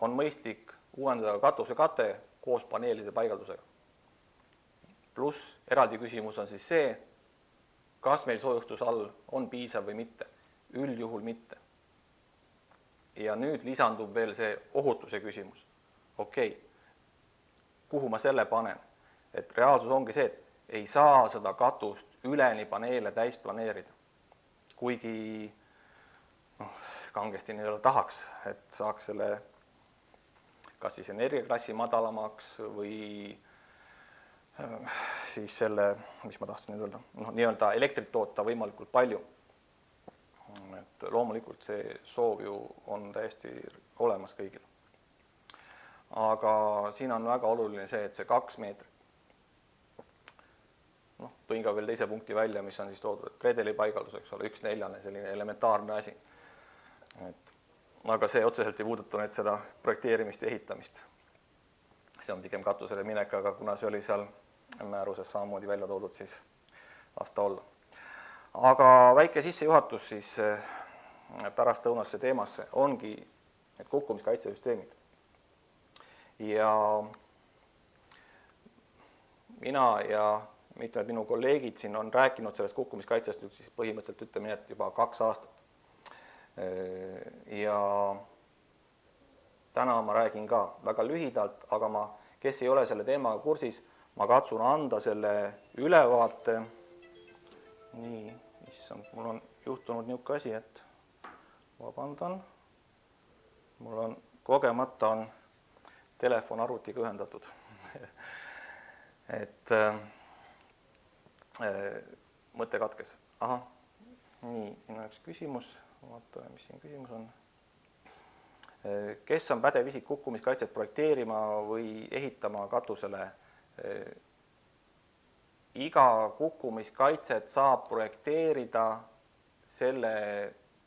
on mõistlik uuendada katuse kate koos paneelide paigaldusega. Pluss eraldi küsimus on siis see, kas meil soojustus all on piisav või mitte. Üldjuhul mitte. Ja nüüd lisandub veel see ohutuse küsimus. Okei, kuhu ma selle panen? Et reaalsus ongi see, et ei saa seda katust üleni paneele täis planeerida. Kuigi kangesti nii tahaks, et saaks selle kas siis energiaklassi madalamaks või siis selle, mis ma tahtsin nüüd öelda, nii-öelda elektrit toota võimalikult palju. Et loomulikult see soov ju on täiesti olemas kõigil. Aga siin on väga oluline see, et see 2 meetrit. Tõin ka veel teise punkti välja, mis on siis toodud, et redeli paigaldus, eks ole, 1/4, selline elementaarne asi. Aga see otseselt ei puuduta nüüd seda projekteerimist ja ehitamist. See on pigem katusele minek, aga kuna see oli seal määruses samamoodi välja toodud, siis las ta olla. Aga väike sissejuhatus siis pärast õunasse teemasse ongi need kukkumiskaitsesüsteemid. Ja mina ja mitmed minu kolleegid siin on rääkinud sellest kukkumiskaitsest nüüd siis põhimõtteliselt ütleme, et juba 2 aastat. Ja täna ma räägin ka väga lühidalt, aga kes ei ole selle teemaga kursis, ma katsun anda selle ülevaate. Nii, issand, mul on juhtunud niisugune asi, et vabandan. Mul on kogemata on telefon arvutiga ühendatud. Et mõte katkes. Aha, nii, siin on üks küsimus. Vaatame, mis siin küsimus on. Kes on pädev isik kukkumiskaitset projekteerima või ehitama katusele? Iga kukkumiskaitset saab projekteerida selle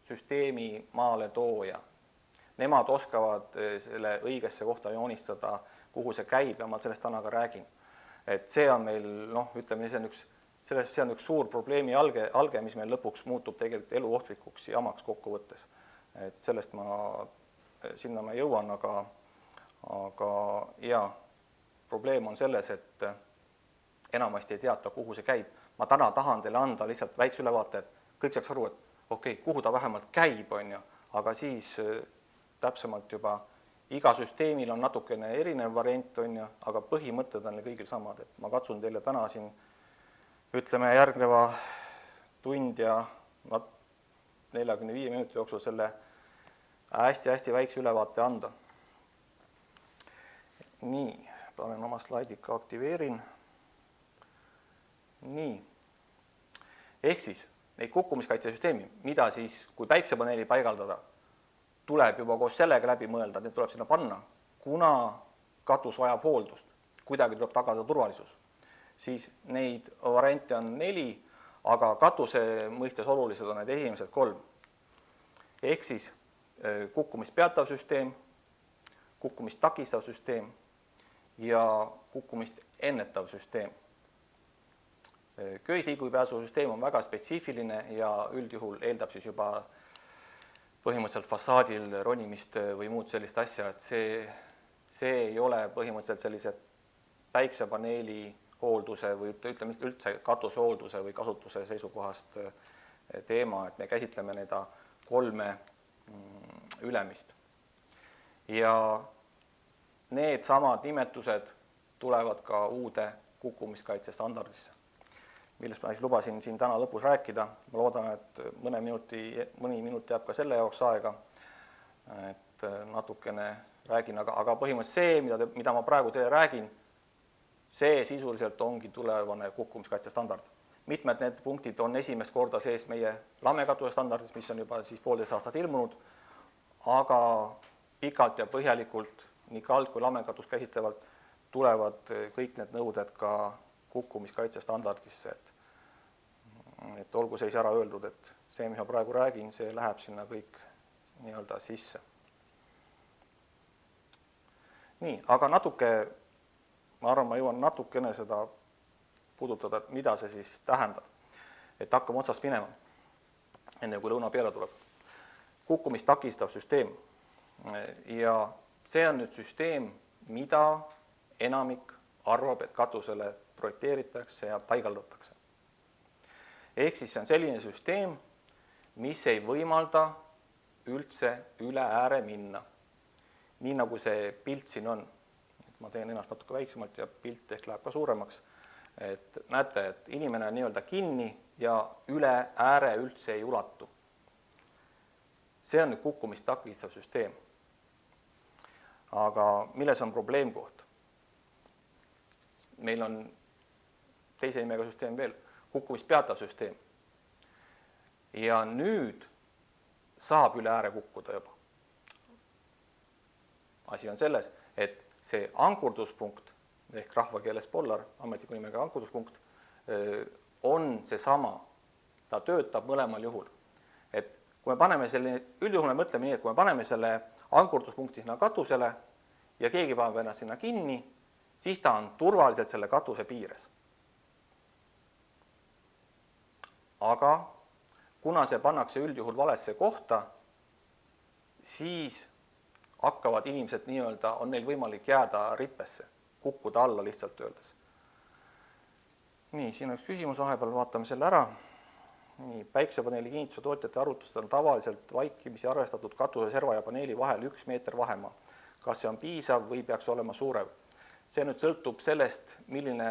süsteemi maale tooja. Nemad oskavad selle õigesse kohta joonistada, kuhu see käib ja ma sellest täna ka räägin. Et see on meil, ütleme, see on üks suur probleemi alge, mis meil lõpuks muutub tegelikult eluohtlikuks jamaks kokkuvõttes. Et sellest sinna ma jõuan, aga jaa, probleem on selles, et enamasti ei teata, kuhu see käib. Ma täna tahan teile anda lihtsalt väikse ülevaate, et kõik saaks aru, et okei, kuhu ta vähemalt käib, aga siis täpsemalt juba iga süsteemil on natukene erinev variant, aga põhimõtted on kõigil samad. Et ma katsun teile täna siin, ütleme, järgneva tund ja 45 minuti jooksul selle hästi-hästi väikse ülevaate anda. Nii, panen oma slaidid ka aktiveerin. Nii, ehk siis neid kukkumiskaitsesüsteemi, mida siis, kui päiksepaneeli paigaldada, tuleb juba koos sellega läbi mõelda, need tuleb sinna panna, kuna katus vajab hooldust, kuidagi tuleb tagada turvalisus. Siis neid variante on 4, aga katuse mõistes olulised on need esimesed 3. Ehk siis kukkumist peatav süsteem, kukkumist takistav süsteem ja kukkumist ennetav süsteem. Köisliigupääsusüsteem on väga spetsiifiline ja üldjuhul eeldab siis juba põhimõtteliselt fassaadil ronimist või muud sellist asja, et see ei ole põhimõtteliselt sellise päiksepaneeli hoolduse või ütleme üldse katushoolduse või kasutuse seisukohast teema, et me käsitleme neid 3 ülemist. Ja need samad nimetused tulevad ka uude kukkumiskaitse standardisse, millest ma siis lubasin siin täna lõpus rääkida. Ma loodan, et mõni minut jääb ka selle jaoks aega, et natukene räägin, aga põhimõtteliselt see, mida ma praegu teile räägin, see sisuliselt ongi tulevane kukkumiskaitse standard. Mitmed need punktid on esimest korda sees meie lamekatuse standardis, mis on juba siis 1,5 aastat ilmunud, aga pikalt ja põhjalikult nii kald kui lamekatus käsitlevalt tulevad kõik need nõuded ka kukkumiskaitse standardisse, et olgu seis ära öeldud, et see, mis ma praegu räägin, see läheb sinna kõik nii-öelda sisse. Nii, aga ma arvan, ma jõuan natukene seda puudutada, et mida see siis tähendab, et hakkame otsast minema, enne kui lõuna peale tuleb. Kukkumist takistav süsteem ja see on nüüd süsteem, mida enamik arvab, et katusele projekteeritakse ja paigaldatakse. Ehk siis see on selline süsteem, mis ei võimalda üldse üle ääre minna, nii nagu see pilt siin on. Ma teen ennast natuke väiksemalt ja pilt ehk läheb ka suuremaks. Et näete, et inimene on nii-öelda kinni ja üle ääre üldse ei ulatu. See on nüüd kukkumist takistav süsteem. Aga milles on probleemkoht? Meil on teise nimega süsteem veel, kukkumist peatav süsteem. Ja nüüd saab üle ääre kukkuda juba. Asi on selles, et see ankurduspunkt, ehk rahvakeeles pollar, ametliku nimega ankurduspunkt, on see sama. Ta töötab mõlemal juhul. Et kui me paneme üldjuhul me mõtleme nii, et kui me paneme selle ankurduspunkti sinna katusele ja keegi paneb ennast sinna kinni, siis ta on turvaliselt selle katuse piires. Aga kuna see pannakse üldjuhul valesse kohta, siis hakkavad inimesed nii-öelda, on neil võimalik jääda rippesse, kukkuda alla lihtsalt öeldes. Nii, siin on üks küsimus, vahepeal vaatame selle ära. Nii, päiksepaneeli kinnituse tootjate arvutustel on tavaliselt vaikimisi arvestatud katuse serva ja paneeli vahel 1 meeter vahemaa. Kas see on piisav või peaks olema suurem? See nüüd sõltub sellest, milline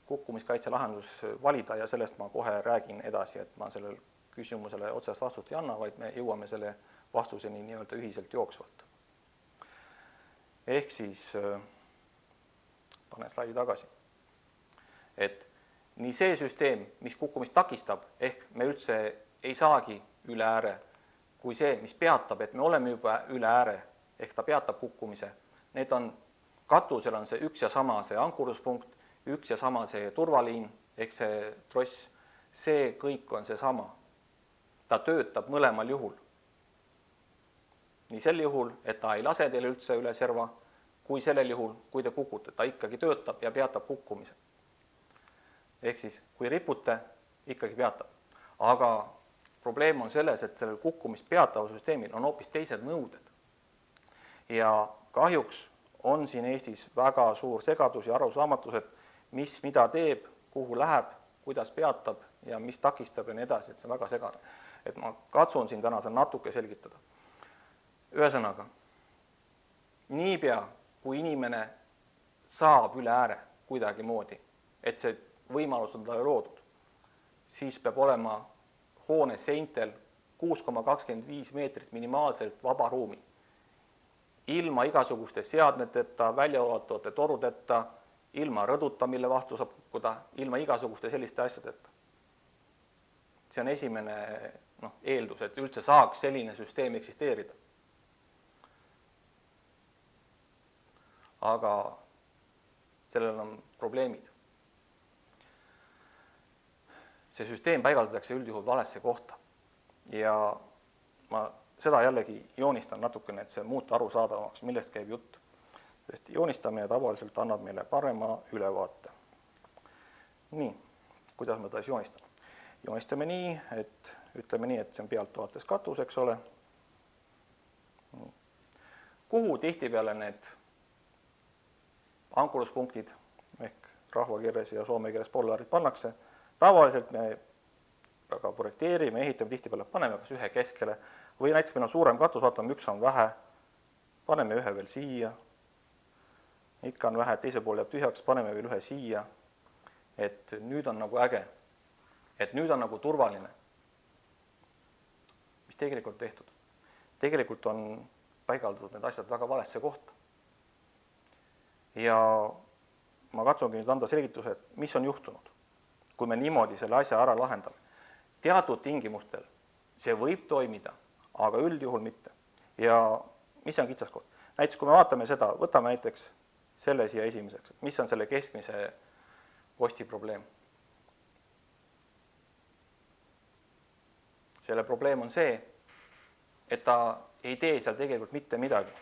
kukkumiskaitse lahendus valida ja sellest ma kohe räägin edasi, et ma sellele küsimusele otsest vastust ei anna, vaid me jõuame selle vastuseni nii-öelda ühiselt jooksvalt. Ehk siis, panen slaidi tagasi, et nii see süsteem, mis kukkumist takistab, ehk me üldse ei saagi üle ääre, kui see, mis peatab, et me oleme juba üle ääre, ehk ta peatab kukkumise. Need on, katusel on see üks ja sama, see ankurduspunkt, üks ja sama see turvaliin, ehk see tross, see kõik on see sama. Ta töötab mõlemal juhul. Nii sel juhul, et ta ei lase teile üldse üle serva, kui sellel juhul, kui te kukute, ta ikkagi töötab ja peatab kukkumise. Ehk siis, kui ripute, ikkagi peatab. Aga probleem on selles, et sellel kukkumist peatava süsteemil on hoopis teised nõuded. Ja kahjuks on siin Eestis väga suur segadus ja arusaamatus, et mis mida teeb, kuhu läheb, kuidas peatab ja mis takistab ja nii edasi, et see on väga segane. Et ma katsun siin täna natuke selgitada. Ühesõnaga, niipea, kui inimene saab üle ääre kuidagi moodi, et see võimalus on talle loodud, siis peab olema hoone seintel 6,25 meetrit minimaalselt vaba ruumi. Ilma igasuguste seadmeteta, väljaulatavate torudeta, ilma rõduta, mille vastu saab kukkuda, ilma igasuguste selliste asjadeta. See on esimene eeldus, et üldse saaks selline süsteem eksisteerida. Aga sellel on probleemid. See süsteem paigaldatakse üldjuhul valesse kohta. Ja ma seda jällegi joonistan natukene, et see muuta arusaadavamaks, millest käib jutt. sest joonistamine tavaliselt annab meile parema ülevaate. Nii, kuidas me seda siis joonistame? Joonistame nii, et ütleme nii, et see on pealtvaates katus, eks ole. Nii. Kuhu tihtipeale need ankurluspunktid ehk rahvakeeles ja soome keeles pollarid pannakse? Tavaliselt me aga projekteerime, ehitame, tihtipeale paneme kas ühe keskele või näiteks meil on suurem katus, vaatame, üks on vähe, paneme ühe veel siia, ikka on vähe, teise pool jääb tühjaks, paneme veel ühe siia, et nüüd on nagu äge, et nüüd on nagu turvaline. Mis tegelikult tehtud? Tegelikult on paigaldatud need asjad väga valesse kohta. Ja ma katsungi nüüd anda selgituse, et mis on juhtunud, kui me niimoodi selle asja ära lahendame. Teatud tingimustel see võib toimida, aga üldjuhul mitte. Ja mis on kitsaskoht? Näiteks kui me vaatame seda, võtame näiteks selle siia esimeseks, mis on selle keskmise posti probleem. Selle probleem on see, et ta ei tee seal tegelikult mitte midagi.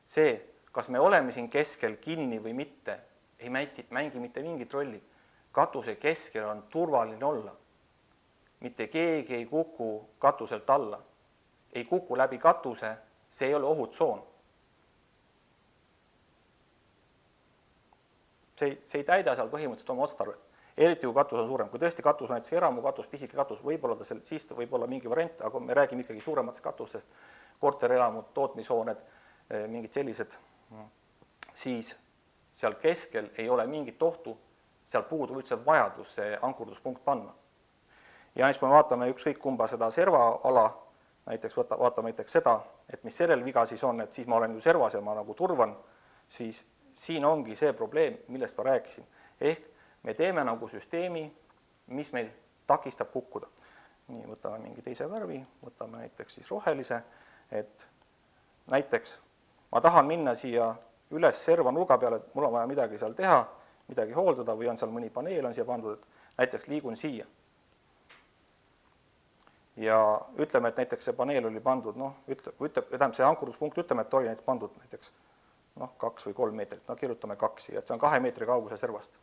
See, kas me oleme siin keskel kinni või mitte, ei mängi mitte mingit rolli. Katuse keskel on turvaline olla. Mitte keegi ei kuku katuselt alla. Ei kuku läbi katuse, see ei ole ohutsoon. See ei täida seal põhimõtteliselt oma otstarvet. Eriti kui katus on suurem. Kui tõesti katus on näiteks eramu katus, pisike katus, võib-olla siis võib olla mingi variant, aga me räägime ikkagi suurematest katustest, korterelamud, tootmishooned, mingid sellised, siis seal keskel ei ole mingit ohtu, seal puudub üldse vajadus see ankurduspunkt panna. Ja näiteks kui me vaatame ükskõik kumba seda servaala, näiteks vaatame näiteks seda, et mis sellel viga siis on, et siis ma olen ju servas ja ma nagu turvan, siis siin ongi see probleem, millest ma rääkisin. Ehk me teeme nagu süsteemi, mis meil takistab kukkuda. Nii, võtame mingi teise värvi, võtame näiteks siis rohelise, et näiteks ma tahan minna siia üles serva nurga peale, et mul on vaja midagi seal teha, midagi hooldada või on seal mõni paneel on siia pandud, et näiteks liigun siia. Ja ütleme, et näiteks see paneel oli pandud, see ankurduspunkt, ütleme, et oli näiteks pandud näiteks 2 või 3 meetrit, kirjutame 2 siia, et see on 2 meetri kauguse servast.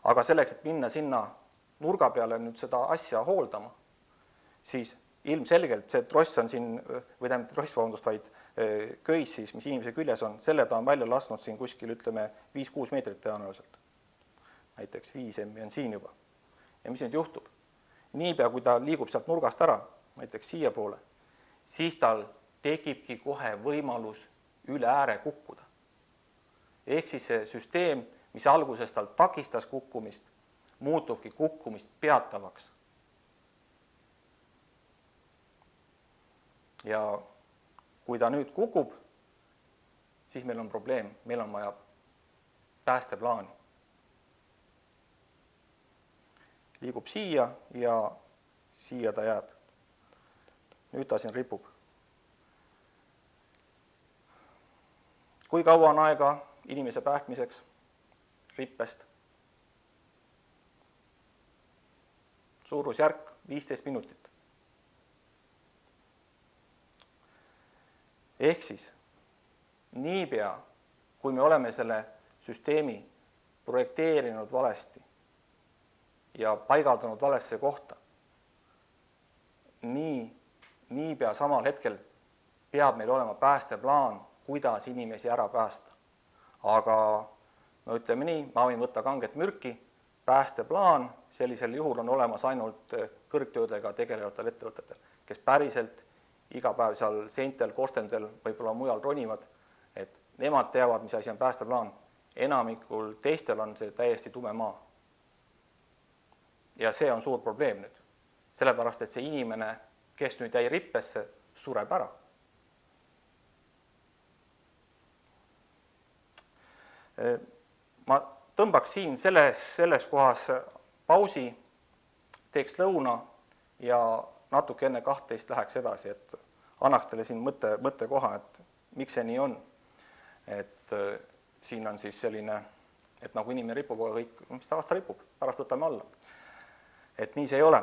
Aga selleks, et minna sinna nurga peale nüüd seda asja hooldama, siis ilmselgelt see tross on siin, või tähendab tross, vaid köis siis, mis inimese küljes on, selle ta on välja lasknud siin kuskil, ütleme, 5-6 meetrit tõenäoliselt. Näiteks 5 emmi on siin juba. Ja mis nüüd juhtub? Niipea, kui ta liigub sealt nurgast ära, näiteks siia poole, siis tal tekibki kohe võimalus üle ääre kukkuda. Ehk siis see süsteem, mis alguses tal takistas kukkumist, muutubki kukkumist peatavaks. Ja kui ta nüüd kukub, siis meil on probleem, meil on vaja päästeplaani. Liigub siia ja siia ta jääb. Nüüd ta siin ripub. Kui kaua on aega inimese päästmiseks rippest? Suurusjärk 15 minutit. Ehk siis, niipea, kui me oleme selle süsteemi projekteerinud valesti ja paigaldanud valesse kohta, niipea samal hetkel peab meil olema päästeplaan, kuidas inimesi ära päästa. Aga no ütleme nii, ma võin võtta kanget mürki, päästeplaan, sellisel juhul on olemas ainult kõrgtöödega tegelevatel ettevõtetel, kes päriselt iga päev seal seintel, korstendel, võib-olla mujal ronivad, et nemad teavad, mis asi on päästeplaan. Enamikul teistel on see täiesti tume maa. Ja see on suur probleem nüüd. Sellepärast, et see inimene, kes nüüd jäi rippesse, sureb ära. Ma tõmbaks siin selles kohas pausi, teeks lõuna ja natuke enne 12 läheks edasi, et annaks teile siin mõtte koha, et miks see nii on. Et siin on siis selline, et nagu inimene ripub, aga kõik, mis ta vasta ripub, pärast võtame alla. Et nii see ei ole.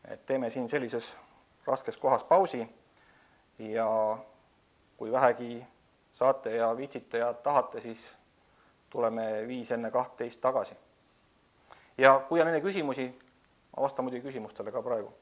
Et teeme siin sellises raskes kohas pausi ja kui vähegi saate ja viitsite ja tahate, siis tuleme 5 enne 12 tagasi. Ja kui on enne küsimusi, ma vastan muidugi küsimustele ka praegu.